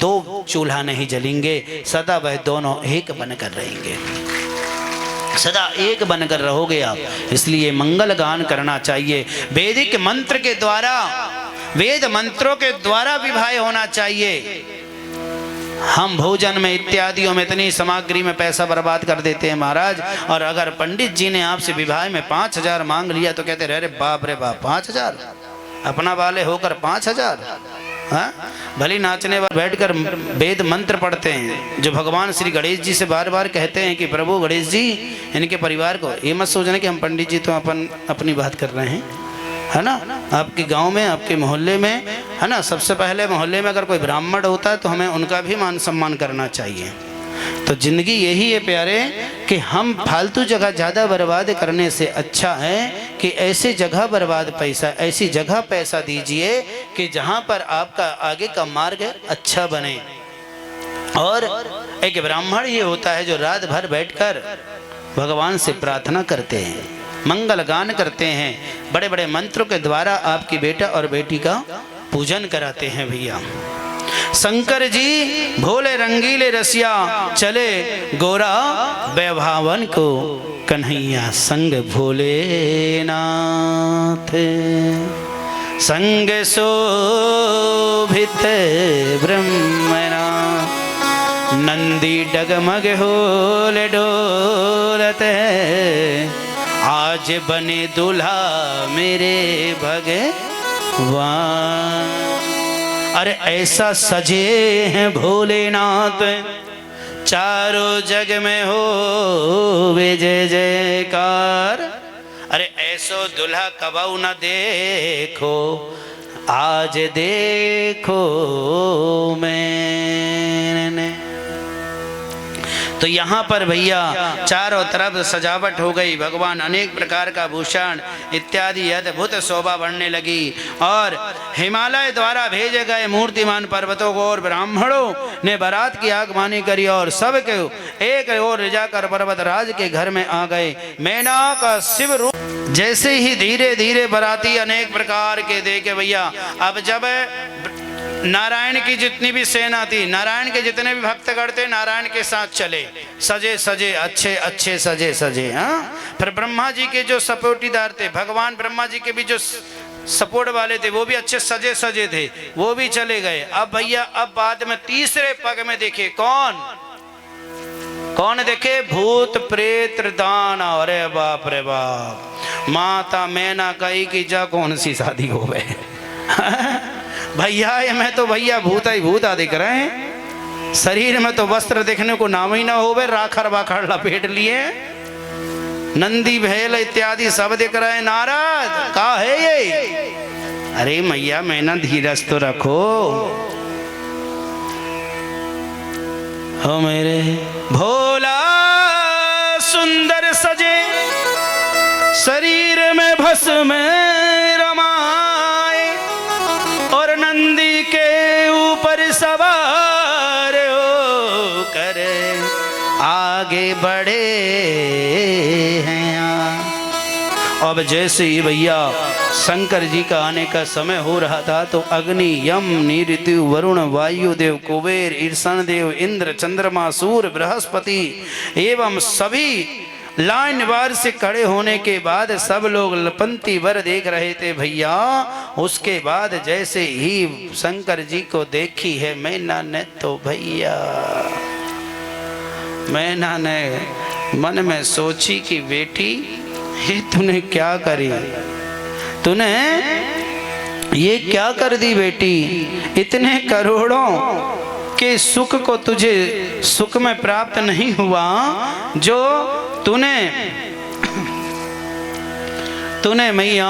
2 चूल्हा नहीं जलेंगे, सदा वह दोनों एक बनकर रहेंगे, सदा एक बनकर रहोगे आप। इसलिए मंगल गान करना चाहिए, वैदिक मंत्र के द्वारा, वेद मंत्रों के द्वारा विवाह होना चाहिए। हम भोजन में इत्यादियों में इतनी सामग्री में पैसा बर्बाद कर देते हैं महाराज। और अगर पंडित जी ने आपसे विवाह में 5000 मांग लिया तो कहते रहे, अरे बाप रे बाप, 5000, अपना वाले होकर 5000। हाँ, भली नाचने वाले बैठकर वेद मंत्र पढ़ते हैं, जो भगवान श्री गणेश जी से बार बार कहते हैं कि प्रभु गणेश जी इनके परिवार को, ये मत सोचना कि हम पंडित जी तो अपनी बात कर रहे हैं, है ना। आपके गांव में, आपके मोहल्ले में, है ना, सबसे पहले मोहल्ले में अगर कोई ब्राह्मण होता है तो हमें उनका भी मान सम्मान करना चाहिए। तो जिंदगी यही है प्यारे कि हम फालतू जगह ज़्यादा बर्बाद करने से अच्छा है कि ऐसी जगह बर्बाद पैसा, ऐसी जगह पैसा दीजिए कि जहाँ पर आपका आगे का मार्ग अच्छा बने। और एक ब्राह्मण ये होता है जो रात भर बैठकर भगवान से प्रार्थना करते हैं, मंगल गान करते हैं, बड़े बड़े मंत्रों के द्वारा आपकी बेटा और बेटी का पूजन कराते हैं भैया। शंकर जी भोले रंगीले रसिया, चले गोरा वैभावन को कन्हैया संग भोलेनाथ, संग शोभित ब्रह्मना, नंदी डगमग होले डोलते, आज बने दूल्हा मेरे भगवान। अरे ऐसा सजे हैं भोलेनाथ, चारों जग में हो वे जय जयकार। अरे ऐसो दूल्हा कबऊ न देखो, आज देखो मैंने। तो यहाँ पर भैया चारों तरफ सजावट हो गई, भगवान अनेक प्रकार का भूषण इत्यादि अद्भुत शोभा बढ़ने लगी। और हिमालय द्वारा भेजे गए मूर्तिमान पर्वतों को और ब्राह्मणों ने बारात की आगमनी करी और सबके एक ओर ले जाकर पर्वतराज के घर में आ गए। मैना का शिव रूप जैसे ही धीरे धीरे बराती अनेक प्रकार के देखे भैया। अब जब नारायण की जितनी भी सेना थी, नारायण के जितने भी भक्तगण थे नारायण के साथ चले, सजे सजे अच्छे अच्छे सजे सजे। हाँ, फिर ब्रह्मा जी के जो सपोर्टीदार थे, भगवान ब्रह्मा जी के भी जो सपोर्ट वाले थे, वो भी अच्छे सजे सजे थे, वो भी चले गए। अब भैया अब बाद में तीसरे पग में देखे कौन कौन देखे, भूत प्रेत दान। अरे बाप रे बाप, माता मैना कही कि जा कौन सी शादी हो गए भैया ये मैं तो भैया भूत ही भूता दिख रहे हैं, शरीर में तो वस्त्र देखने को नाम ही ना हो, राखर बाखर लपेट लिए, नंदी भैल इत्यादि सब दिख रहे हैं। नारद का है ये? अरे मैया मैना धीरज तो रखो, हो मेरे भोला सुंदर सजे शरीर में भस्म रमाए, और नंदी के ऊपर सवार हो कर आगे बढ़े हैं। अब जैसे ही भैया शंकर जी का आने का समय हो रहा था तो अग्नि, यम, नीऋतु, वरुण, वायुदेव, कुबेर, ईर्षण देव, इंद्र, चंद्रमा, सूर्य, बृहस्पति एवं सभी लाइन वार से खड़े होने के बाद सब लोग पंक्ति वर देख रहे थे भैया। उसके बाद जैसे ही शंकर जी को देखी है मैना ने तो भैया मैना ने मन में सोची कि बेटी ये तूने क्या करी, तूने ये क्या कर दी बेटी, इतने करोड़ों के सुख को तुझे सुख में प्राप्त नहीं हुआ जो तूने मैया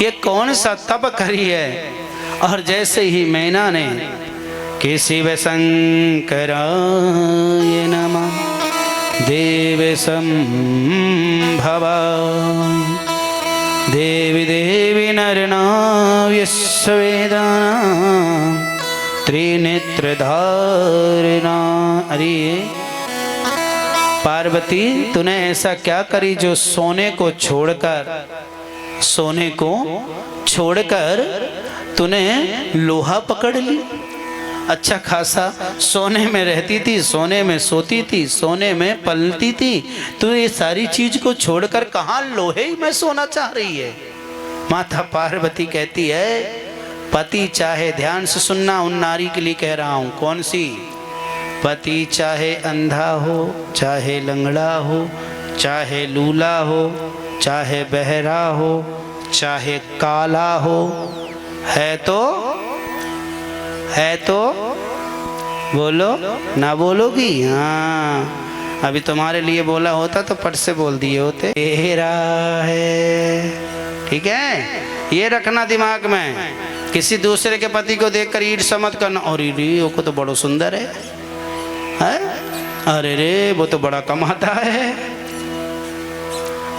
ये कौन सा तप करी है। और जैसे ही मैना ने कि शिव शंकराय नमः देव संभवा देवी देवी नरनाव्य वेदानां त्रिनेत्र धारणा। अरे पार्वती तूने ऐसा क्या करी जो सोने को छोड़कर तूने लोहा पकड़ ली। अच्छा खासा सोने में रहती थी, सोने में सोती थी, सोने में पलती थी, तो ये सारी चीज को छोड़कर कहाँ लोहे में सोना चाह रही है। माता पार्वती कहती है पति चाहे, ध्यान से सुनना, उन नारी के लिए कह रहा हूँ, कौन सी, पति चाहे अंधा हो, चाहे लंगड़ा हो, चाहे लूला हो, चाहे बहरा हो, चाहे काला हो, है तो बोलो ना बोलोगी। हाँ अभी तुम्हारे लिए बोला होता तो पट से बोल दिए होते। तेरा है, ठीक है, ये रखना दिमाग में। किसी दूसरे के पति को देखकर ईर्ष्या मत करना, और वो को तो बड़ा सुंदर है, अरे रे वो तो बड़ा कमाता है।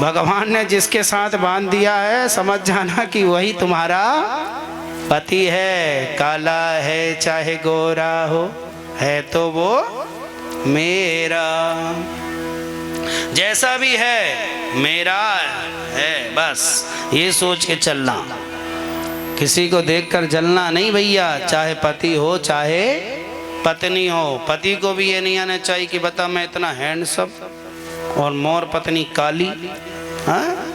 भगवान ने जिसके साथ बांध दिया है समझ जाना कि वही तुम्हारा पति है। काला है चाहे गोरा हो, है तो वो मेरा, जैसा भी है मेरा है, बस ये सोच के चलना। किसी को देखकर जलना नहीं भैया, चाहे पति हो चाहे पत्नी हो। पति को भी ये नहीं आना चाहिए कि बता मैं इतना हैंडसम और मोर पत्नी काली, हाँ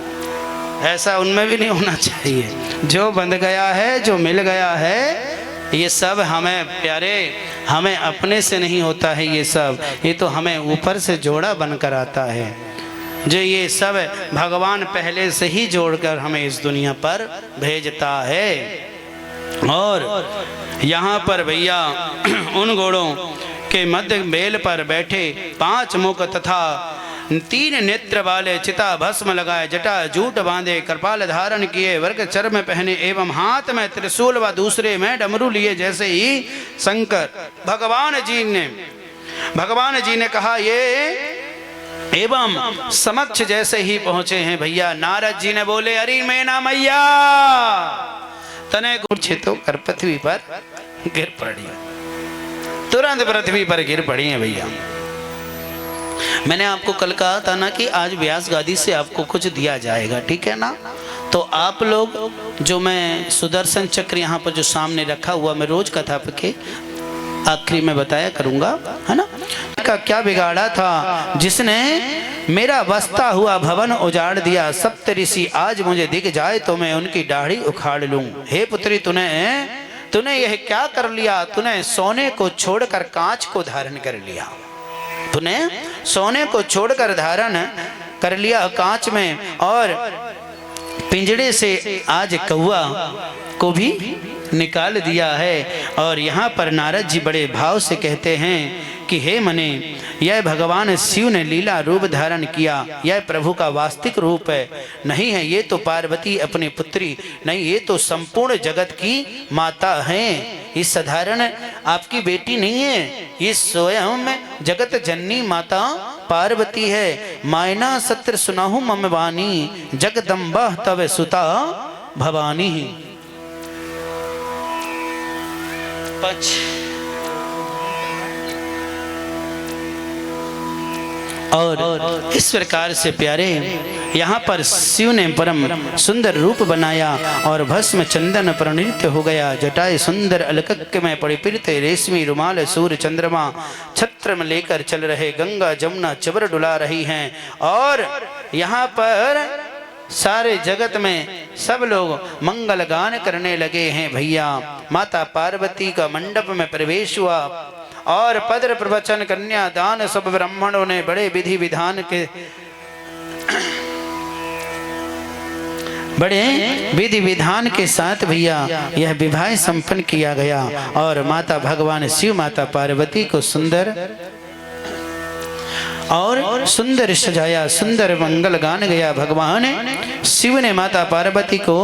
ऐसा उनमें भी नहीं होना चाहिए। जो बंध गया है, जो मिल गया है, ये सब हमें प्यारे, हमें अपने से नहीं होता है ये सब, ये तो हमें ऊपर से जोड़ा बनकर आता है। जो ये सब भगवान पहले से ही जोड़कर हमें इस दुनिया पर भेजता है। और यहाँ पर भैया उन घोड़ों के मध्य बेल पर बैठे 5 मुख तथा 3 नेत्र वाले, चिता भस्म लगाए, जटा जूट बांधे, कृपाल धारण किए, वर्ग चर में पहने एवं हाथ में त्रिशूल व दूसरे में डमरू लिए, जैसे ही शंकर भगवान जी ने कहा ये एवं समक्ष जैसे ही पहुंचे हैं भैया, नारद जी ने बोले अरे मैना मैया तने कुछ तो कर पृथ्वी पर गिर पड़ी, तुरंत पृथ्वी पर गिर पड़ी है भैया। मैंने आपको कल कहा था ना कि आज व्यास गादी से आपको कुछ दिया जाएगा, ठीक है ना। तो आप लोग जो मैं सुदर्शन चक्र यहाँ पर जो सामने रखा हुआ, मैं रोज कथा के आखिरी में बताया करूँगा, है ना। का क्या बिगाड़ा था जिसने मेरा बसता हुआ भवन उजाड़ दिया। सप्त ऋषि आज मुझे दिख जाए तो मैं उनकी दाढ़ी उखाड़ लूं। हे पुत्री, तूने यह क्या कर लिया? तूने सोने को छोड़कर कांच को धारण कर लिया। तूने सोने को छोड़कर धारण कर लिया कांच में, और पिंजड़े से आज कौआ को भी निकाल दिया है। और यहाँ पर नारद जी बड़े भाव से कहते हैं कि हे मने, यह भगवान शिव ने लीला रूप धारण किया, यह प्रभु का वास्तविक रूप है, नहीं है ये तो पार्वती अपनी पुत्री नहीं, ये तो संपूर्ण जगत की माता है। ये साधारण आपकी बेटी नहीं है, ये स्वयं जगत जननी माता पार्वती है। मायना सत्र सुनाहु मम वाणी, जगदम्बा तव सुता भवानी। और इस प्रकार से प्यारे यहाँ पर शिव ने परम सुंदर रूप बनाया और भस्म चंदन पर नृत्य हो गया। जटाएं सुंदर अलकक में पड़ी फिरते, रेशमी रुमाल सूर्य चंद्रमा छत्र में लेकर चल रहे, गंगा जमुना चबर डुला रही हैं। और यहाँ पर सारे जगत में सब लोग मंगल गान करने लगे हैं। भैया माता पार्वती का मंडप में प्रवेश हुआ और पद्र प्रवचन कन्या दान सब ब्राह्मणों ने बड़े विधि विधान के बड़े विधि विधान के साथ भैया यह विवाह संपन्न किया गया। और माता भगवान शिव माता पार्वती को सुंदर और सुंदर सजाया, सुंदर मंगल गान गया। भगवान शिव ने माता पार्वती को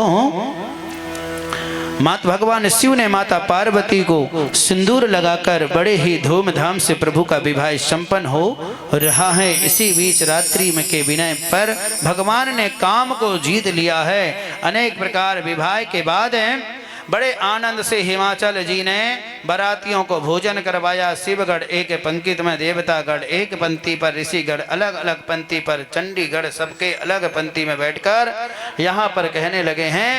भगवान शिव ने माता पार्वती को सिंदूर लगाकर बड़े ही धूमधाम से प्रभु का विवाह संपन्न हो रहा है। इसी बीच रात्रि में के विनय पर भगवान ने काम को जीत लिया है। अनेक प्रकार विवाह के बाद बड़े आनंद से हिमाचल जी ने बारातियों को भोजन करवाया। शिवगढ़ एक पंक्ति में, देवतागढ़ एक पंक्ति पर, ऋषिगढ़ अलग अलग पंक्ति पर, चंडीगढ़ सबके अलग पंक्ति में बैठकर यहाँ पर कहने लगे हैं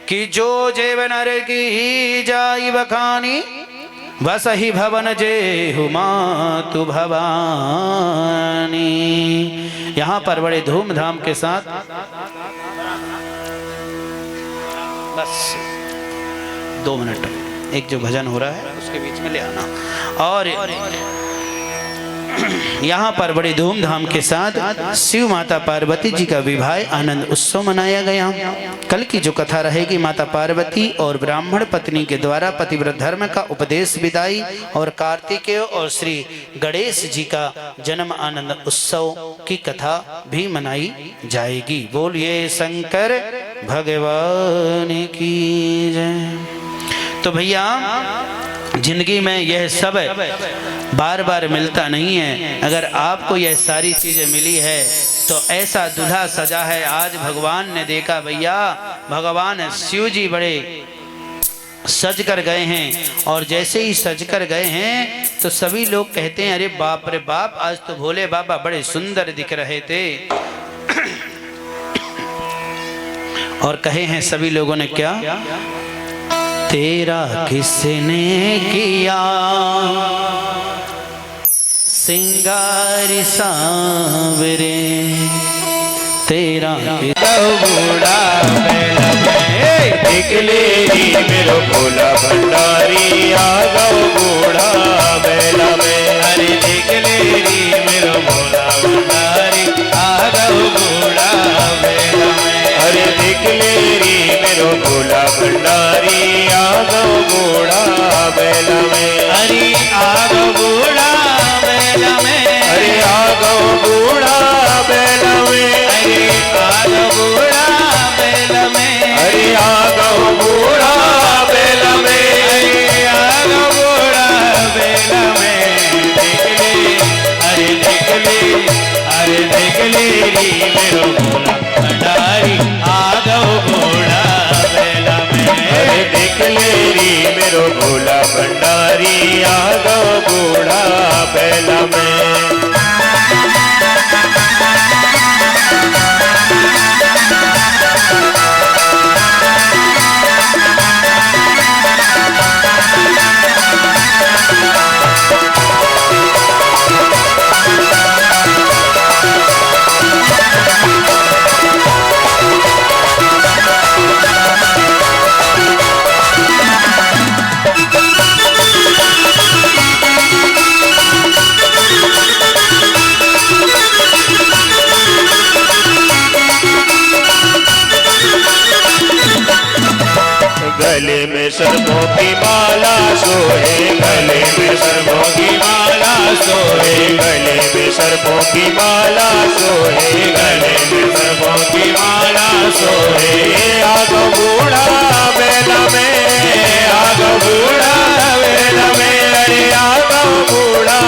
कि जो जेव नर की जाई बखानी, बस ही भवन जे हुमा तु भवानी। यहाँ पर बड़े धूमधाम के साथ बस 2 मिनट एक जो भजन हो रहा है उसके बीच में ले आना। और यहाँ पर बड़ी धूमधाम के साथ शिव माता पार्वती जी का विवाह आनंद उत्सव मनाया गया। कल की जो कथा रहेगी माता पार्वती और ब्राह्मण पत्नी के द्वारा पतिव्रत धर्म का उपदेश विदाई और कार्तिकेय और श्री गणेश जी का जन्म आनंद उत्सव की कथा भी मनाई जाएगी। बोलिए शंकर भगवान की जय। तो भैया जिंदगी में यह सब बार बार मिलता नहीं है। अगर आपको यह सारी चीजें मिली है तो ऐसा दूल्हा सजा है। आज भगवान ने देखा भैया, भगवान शिव जी बड़े सज कर गए हैं। और जैसे ही सज कर गए हैं तो सभी लोग कहते हैं अरे बाप रे बाप, आज तो भोले बाबा बड़े सुंदर दिख रहे थे। और कहे हैं सभी लोगों ने क्या, तेरा किसने किया सिंगार सांवरे, तेरा बूढ़ा निकलेरी मेरो भोला भंडारी, आ गो बूढ़ा बेला में। अरे निकलेरी मेरो भोला भंडारी, आ गो बूढ़ा बेला में। अरे निकलेरी मेरो भोला भंडारी, आ गो बूढ़ा बेला में। अरे आ गो बूढ़ा बेला में। अरे आ गो बूढ़ा बेला में। अरे आ गो बूढ़ा बेला में। अरे आ गो बूढ़ा बेला में। अरे आ गो बूढ़ा बेला में। निकले अरे निकले अरे निकलेरी मेरो भोला भंडारी, आ गो बूढ़ा बेला में। अरे निकलेरी मेरो भोला भंडारी, आ गो बूढ़ा बेला में। सर्पों की माला सोहे, गले में सर्पों की माला सोहे, गले में सर्पों की माला सोहे, गले में सर्पों की माला सोहे। आगो बूढ़ा बेला में, आगो बूढ़ा बेला में, अरे आगो बूढ़ा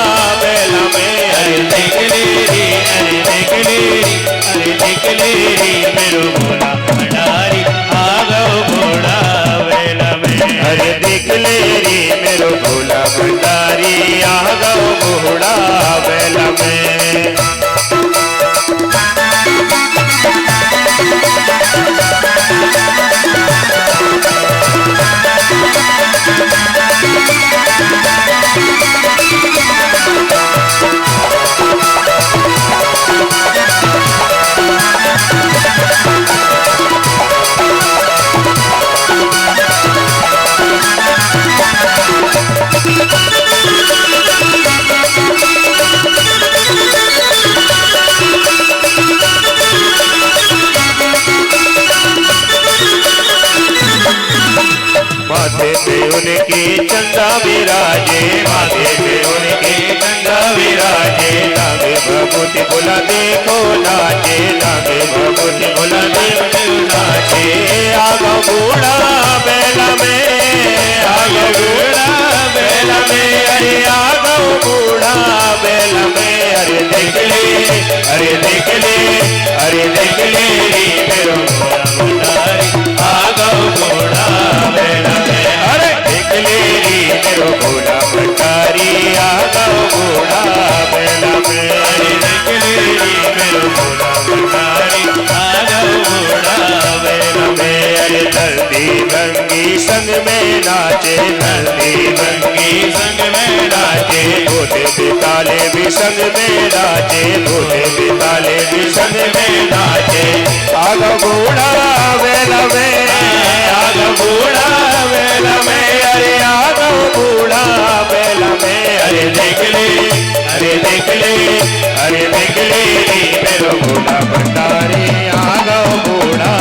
बेला में, अरे निकले रे, अरे निकले रे, अरे निकले रे मेरो भोला भंडारी, आगो बूढ़ा बेला में, अरे निकले रे मेरो भोला भंडारी, आगो बूढ़ा बेला में। माथे पे उनके चंदा विराजे, माथे पे उनके चंदा विराजे, नागे भगवती बोला देखो नाचे, नागे भगवती बोला देखो नाचे। आगो बूढ़ा बेला में, आगो बूढ़ा बेला में, अरे आगो बूढ़ा बेला में, अरे देख ले, अरे देख ले, अरे देख ले रे मेरो भोला भंडारी, आगो बूढ़ा बेला में, अरे देख ले रे मेरो भोला भंडारी, आगो बूढ़ा बेला में, अरे देख ले रे मेरो भोला भंडारी, आगो बूढ़ा बेला में। अरे नंदी गंगी संग में नाचे, नंदी गंगी संग में नाचे, भूते बिताले भी संग में नाचे, भूते बिताले भी संग में नाचे। आगो बूढ़ा बेला में, आगो बूढ़ा बेला में, अरे आगो बूढ़ा बेला में, अरे देख ले, अरे देख ले, अरे देख ले रे मेरो भोला भंडारी, आगो बूढ़ा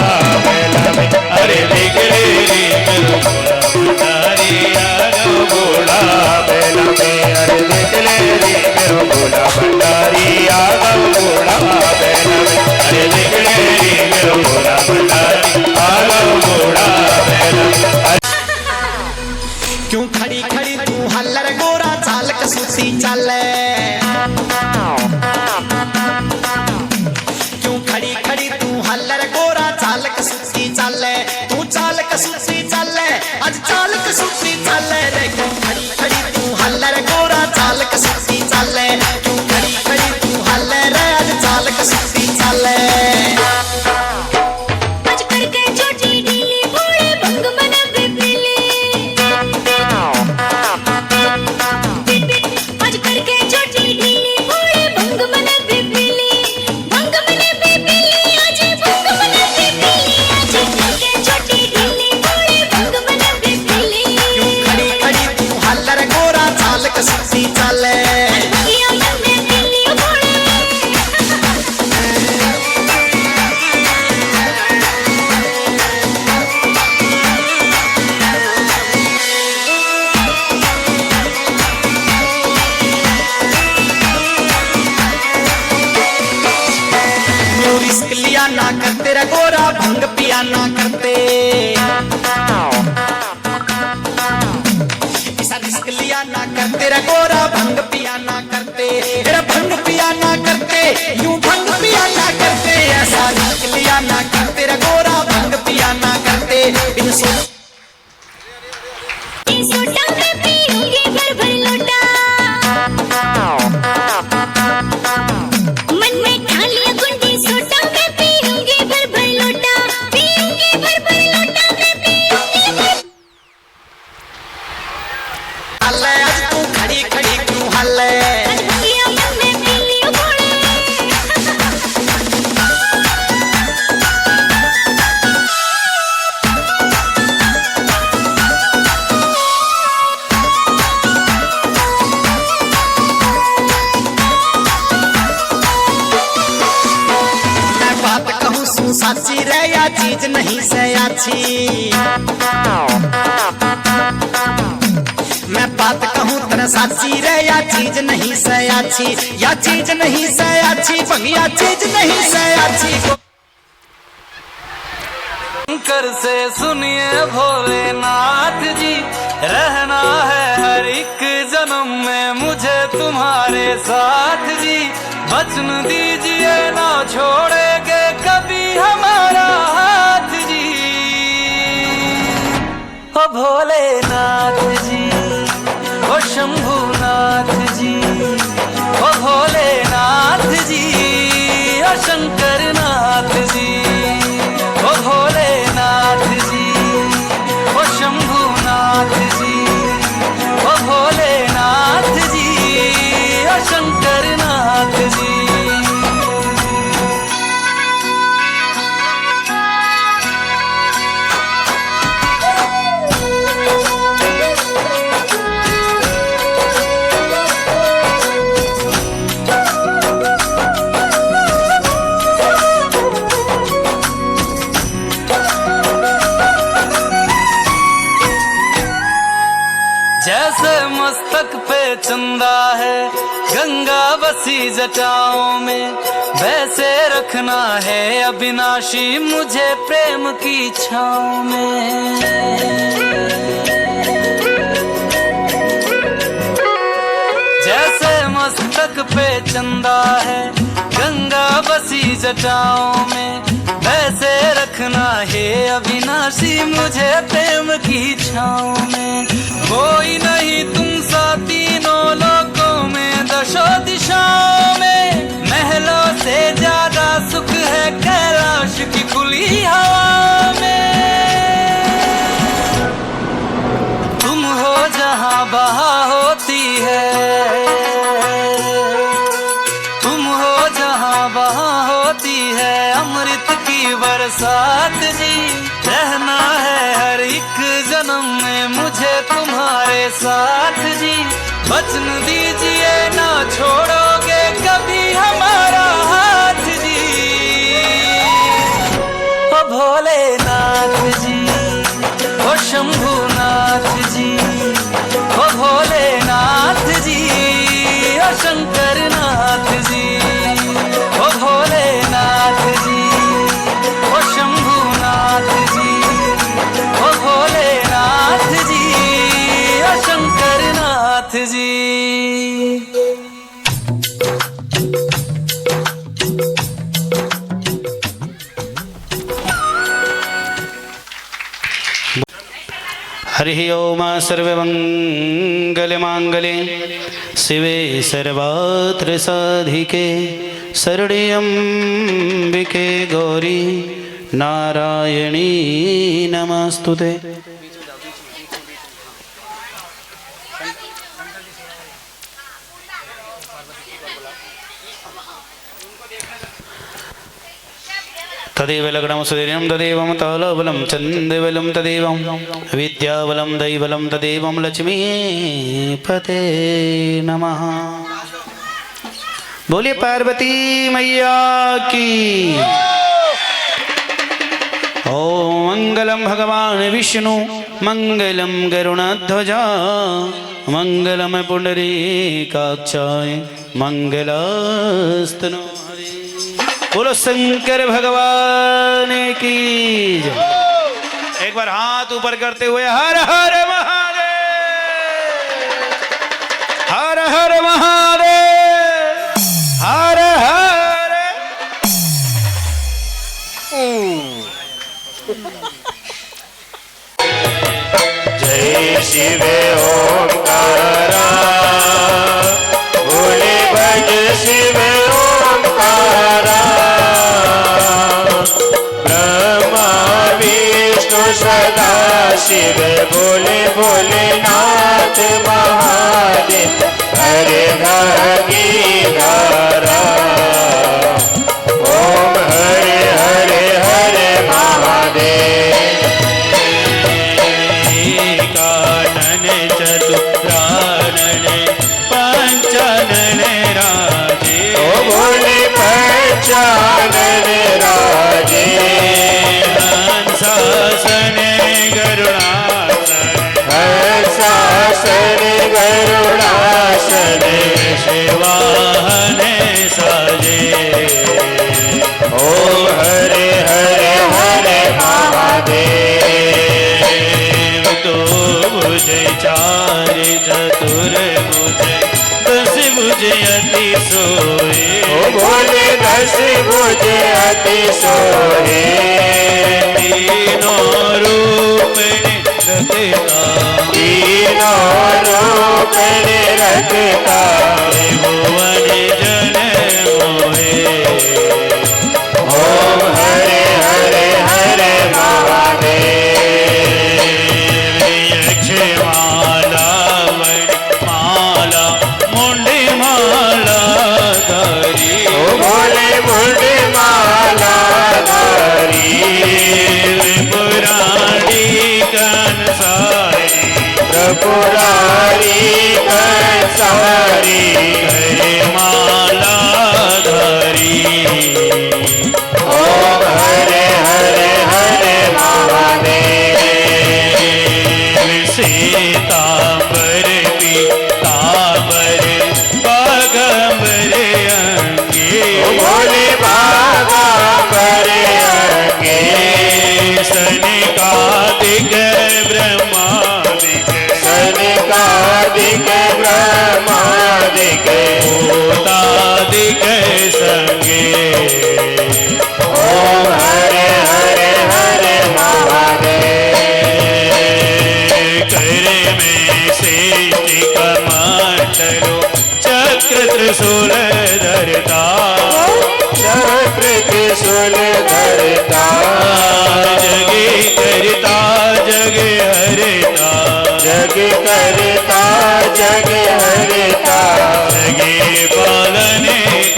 बेला में, अरे देख ले रे मेरो भोला भंडारी, आगो बूढ़ा बेला में, अरे देख ले रे मेरो भोला भंडारी, आगो बूढ़ा बेला में, अरे देख ले रे मेरो भोला भंडारी, आगो बूढ़ा बेला में। क्यों खड़ी खड़ी तू हल्लर गोरा चाल कसूसी चले, क्यों खड़ी खड़ी तू हल्लर गोरा चाल कसूसी चले, तू चाल कसूसी चले, आज चाल कसूसी चले रे। क्यों खड़ी खड़ी तू हल्लर गोरा चाल कसूसी चले, क्यों खड़ी खड़ी तू हल्लर आज चाल कसूसी चले। ना करते रे गोरा भंग पिया ना करते, ऐसा रिस्क लिया ना करते रे गोरा भंग पिया ना करते, तेरा भंग पिया ना करते, यूं भंग पिया ना करते, ऐसा रिस्क लिया ना करते रे गोरा भंग पिया ना करते। बिन सोटा में पीऊंगी भर भर लोटा, मन में ठान लिया गुंडी सोटा में पीऊंगी भर भर लोटा, पीऊंगी भर भर लोटा में पीऊंगी भर। हल्ले आज तू खड़ी खड़ी क्यों हल्ले, ये मन में पी लियो घोड़े। साची रे या चीज नहीं से अच्छी, मैं बात कहूँ तेरा साची रे, या चीज नहीं सयाची, या चीज नहीं सयाची, भंगिया चीज नहीं सयाची। शंकर से सुनिए भोलेनाथ जी, रहना है हर एक जन्म में मुझे तुम्हारे साथ जी। वचन दीजिए ना छोड़ेंगे कभी हमारा हाथ जी। ओ भोलेनाथ जी, ओ शंभुनाथ जी, ओ भोलेनाथ जी, ओ शंकरनाथ जी, ओ भोलेनाथ जी, ओ शंभुनाथ जी, ओ भोलेनाथ जी, ओ शंकरनाथ जी। जैसे मस्तक पे चंदा है गंगा बसी जटाओं में, वैसे रखना है अविनाशी मुझे प्रेम की छाँव में। जैसे मस्तक पे चंदा है गंगा बसी जटाओं में, वैसे रखना है अविनाशी मुझे प्रेम की छाँव में। कोई नहीं तुम सा तीनों लोकों में दशो दिशाओं में, महलों से ज्यादा सुख है कैलाश की खुली हवा में। तुम हो जहाँ बहा होती है, तुम हो जहाँ बहा होती है अमृत की बरसात जी। रहना है हर एक जन्म में मुझे तुम्हारे साथ जी। वचन दीजिए ना छोड़ोगे कभी हमारा हाथ जी। ओ भोलेनाथ जी, ओ शंभुनाथ जी, ओ भोलेनाथ जी, ओ शंकरनाथ जी, ओ भोलेनाथ जी, ओ शंभुनाथ जी, ओ भोलेनाथ जी, ओ शंकरनाथ जी। हरि ओम सर्वमंगलमांगल्ये शिवे सर्वत्र साधिके शरण्ये अम्बिके गौरी नारायणी नमस्तुते। तदेव लग्नं सुदीर्घं तदेवं तालबलं चन्दबलं तदेवं विद्याबलं दैवलं तदेवं लक्ष्मीपते नमः। बोलिए पार्वती मैया की। ओम मंगलम भगवान विष्णु मंगलम गरुणध्वजा मंगलम पुंडरीकाक्षाय मंगलास्तनो। बोलो शंकर भगवान की जय। एक बार हाथ ऊपर करते हुए हर हर महादेव, हर हर महादेव, हर हर। जय शिव ओंकारा, बोले भज शिव ओंकारा। ब्रह्मा विष्णु सदा शिव बोले भोलेनाथ महादेव। हरे भागी धारा ओम हरे हरे हरे महादेव। कानन चतुरानन पंचानन राजे। ओ भोले पंचानन राजे। हंसासन गरुड़ासन, हंसासन सदेश वाहन साजे। ओम हरे हरे हरे महादेव। तो बुझे चार चतुर बुझे दस बुझे अति सोए। ओ बोले 10 बुझे अति सोहे। तीनों रूप रखता तीनों रूप रखता भुवन जन मोहे। ओम हरे हरे हरे महादेव। यक्ष माला वण माला मुंडी माला धरी। ओ बोले मुंडी माला धारी। पुराणी कंसारी त्रिपुरारी कंसारी हरे माला धरी। ओम हरे हरे हरे महादेव। सीतांबर पीतांबर बागंबर अंगे। ओ बोले बाबा बरे अंगे। सनिकादिक ब्रह्मादिक सनिकादिक ब्रह्मादिक भूतादिक संगे। ओम हरे हरे हरे महादेव। कर में सृष्टि कमंडलो चक्र त्रिशूल धरता। चक्र त्रिशूल धरता जगे करता जग हरता। जग करता जग हरता जगे पालन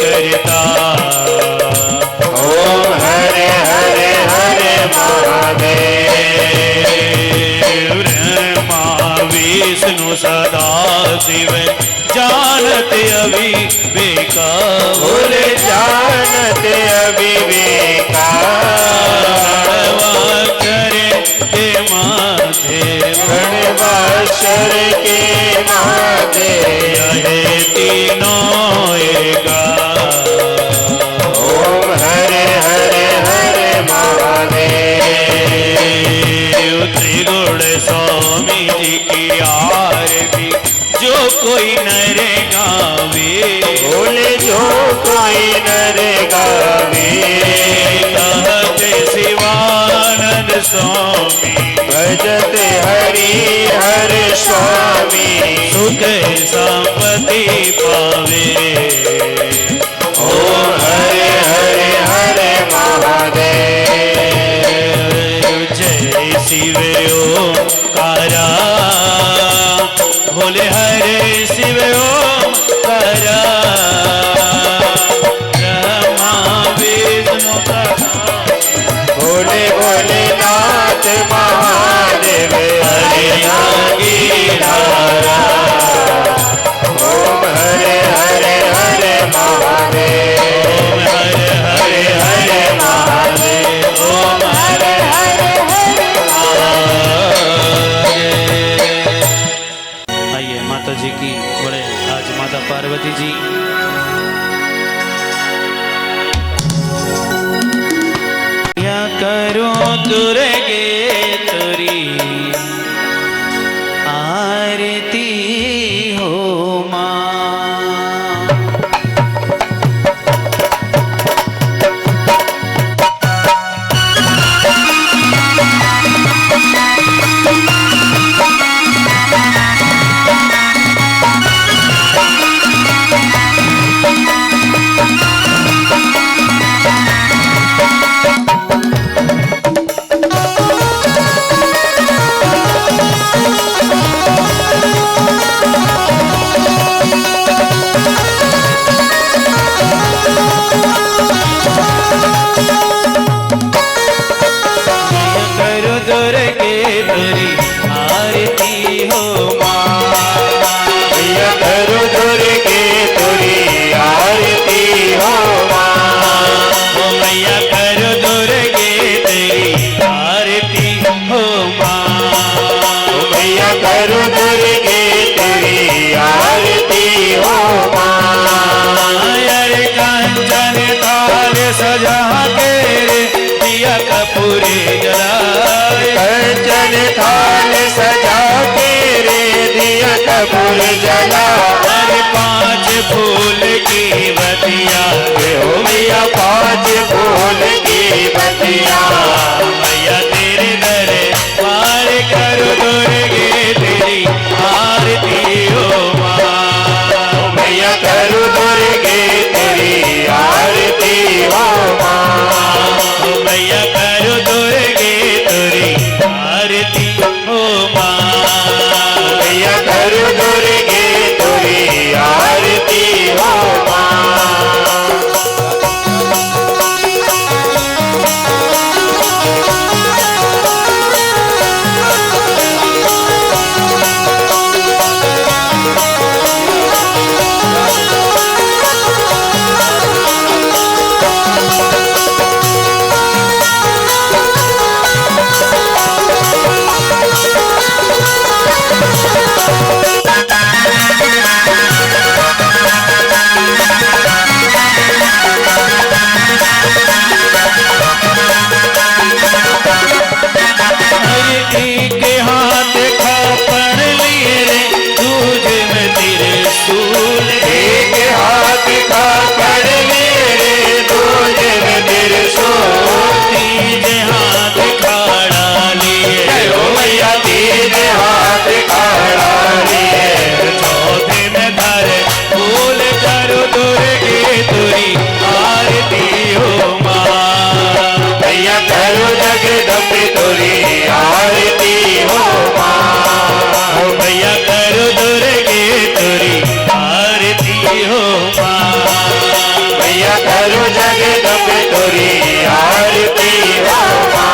करता। ओम हरे हरे हरे महादेव। ब्रह्मा विष्णु सदा शिव जानत अविवेका। बोले जानत अविवेका प्रणवाक्षर के माथे प्रणवाक्षर के माथे यहे तीनों एका। ओम हरे हरे हरे महादेव। त्रिगुण स्वामी जी की आरती जो कोई नर गावे। बोले जो कोई नर गावे कहते शिवानंद स्वामी भजत हरि हर स्वामी सुख संपत्ति पावे। ओम हरे हरे हरे महादेव। जय शिव ओंकारा भोले हरे शिव ओंकारा। ब्रह्मा विष्णु भोले भोलेनाथ महादेव हरे गिरिधारा। ओम हरे हरे हरे महादेव। ओम हरे हरे हरे महादेव। ओम हरे हरे आइए माता जी की बड़े आज माता पार्वती जी या करो दुर्गे तुरी आरती हो माँ। सजा के रे दिया कपूरे जलाए, कंचन थाल सजा के रे दिया कपूर जला, अरे 5 फूल की बतिया हो मैया 5 फूल की बतिया, मैया तेरे दर पार करो दुर्गे तेरी आरती हो माँ, मैया करो दुर्गे तेरी आरती हो माँ, मैया करो दुर्गे तेरी आरती हो माँ, मैया करो दुर्गे तेरी आरती हो माँ। एक हाथ खापर लिए रे दूजे में त्रिशूल, एक हाथ खापर लिए रे दूजे में त्रिशूल, तीजे हाथ खाड़ा लिए ओ मैया तीजे हाथ खाड़ा लिए, चौथे में धर फूल करो दुर्गे तुरी आरती हो माँ, मैया करो जगदम्बे तुरी आरती हो माँ, मैया करो दुर्गे तुरी आरती हो माँ, मैया करो जगदम्बे तुरी आरती हो माँ।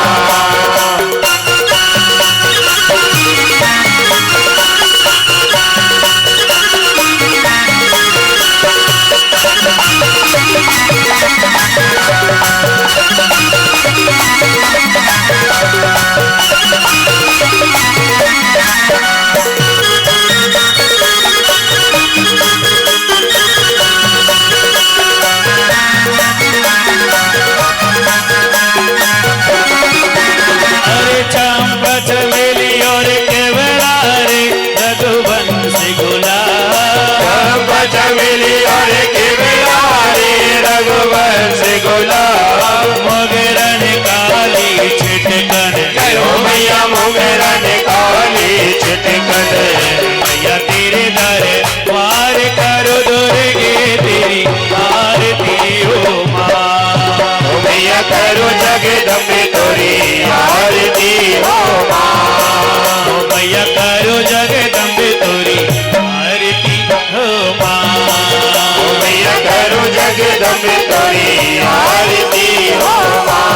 अरे चंपा चमेली और केवड़ा रे रघुवंशी गुलाब, चंपा चमेली और केवड़ा रे रघुवंशी गुलाब, मोगरन काली छिटकन करो मैया मोगरन काली छिटकन, मैया तेरे दर पार करो दुर्गे तेरी आरती हो माँ, मैया करो जगदम्बे तोरी आरती हो माँ, मैया करो जगदम्बे तोरी आरती हो माँ, मैया करो जगदम्बे तोरी आरती हो माँ।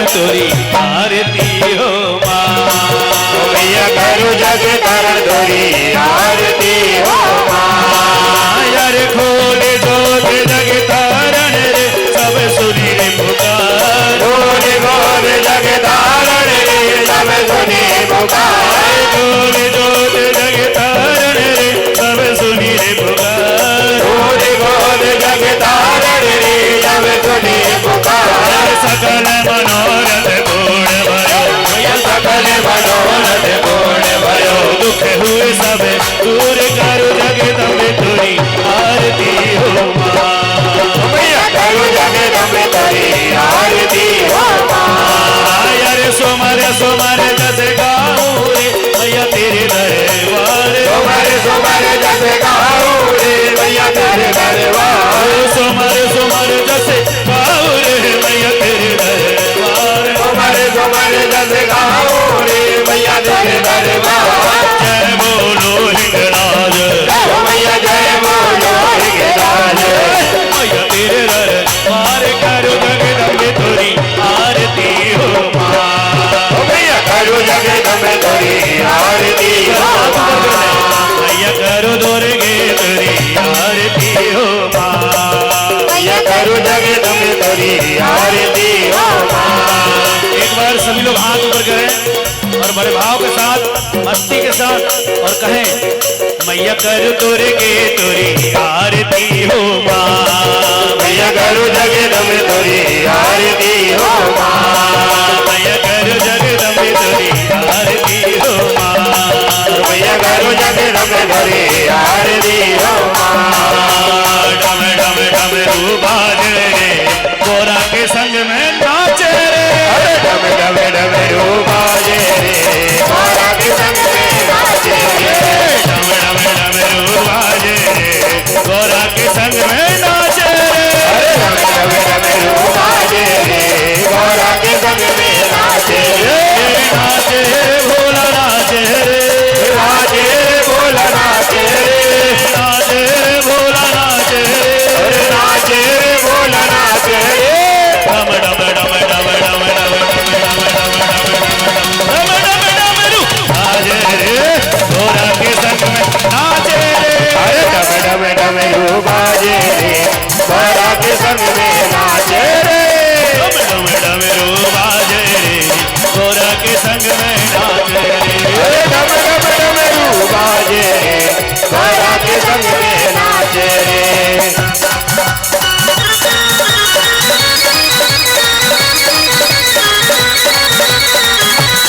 तोरी आरती हो माँ। मैया करो जग तारण तोरी आरती हो माँ। यार खोल जोत जग तारण रे सब सुनी रे पुकार। खोल गोद जग तारण रे सब सुनी पुकार। खोल जोत जग तारण रे सब सुनी रे पुकार। खोल गोद जग तारण रे सब सुनी पुकार। सकल मनोरथ पूर्ण भयो मैया सकल मनोरथ पूर्ण भयो। दुख हुए सब दूर करो जगदम्बे तोरी आरती हो माँ। मैया करो जगदम्बे तोरी आरती हो माँ। यार सोमर सोमर जस गाऊं रे मैया तेरे दरबार। सोमर सोमर जस गाऊं रे मैया तेरे दरबार। सोमर सोमर जस गाऊं रे मैया तेरे दरबार। सोमर सोमर जस गाऊं रे मैया तेरे दरबार। जय बोलो लिंगराज मैया जय बोलो हिंगराज। मैया तेरे दरबार करो जगदम्बे तोरी आरती हो माँ। मैया करो जगदम्बे तोरी आरती हो माँ। मैया करो दुर्गे तोरी आरती हो माँ। मैया करो जगदम्बे तोरी आरती हो माँ। एक बार सभी लोग हाथ ऊपर करें और बड़े भाव के साथ मस्ती के साथ और कहें मैया करो दुर्गे तोरी आरती हो माँ। मैया करो जगदम्बे तोरी आरती हो माँ। मैया करो जगदम्बे तोरी आरती हो माँ। मैया करो जगदम्बे तोरी आरती हो माँ। डम डम डम रू बाजे रे गोरा के संग में नाचे रे। डम डम डम रू बाजे रे गोरा के संग में नाचे रे। डम डम डम रू बाजे रे गोरा के संग में नाचे रे। डम डम डम रू बाजे रे गोरा के संग में नाचे रे। नाचे भोला नाचे रे। नाचे भोला नाचे रे। नाचे भोला नाचे रे। नाचे भोला नाचे रे। डम डम डम डम डम डम डम डम डम डम डम रू बाजे रे गोरा के संग में नाचे रे। डम डम डम रू बाजे रे गोरा के संग में नाचे रे। डम डम डम रू बाजे रे गोरा के संग में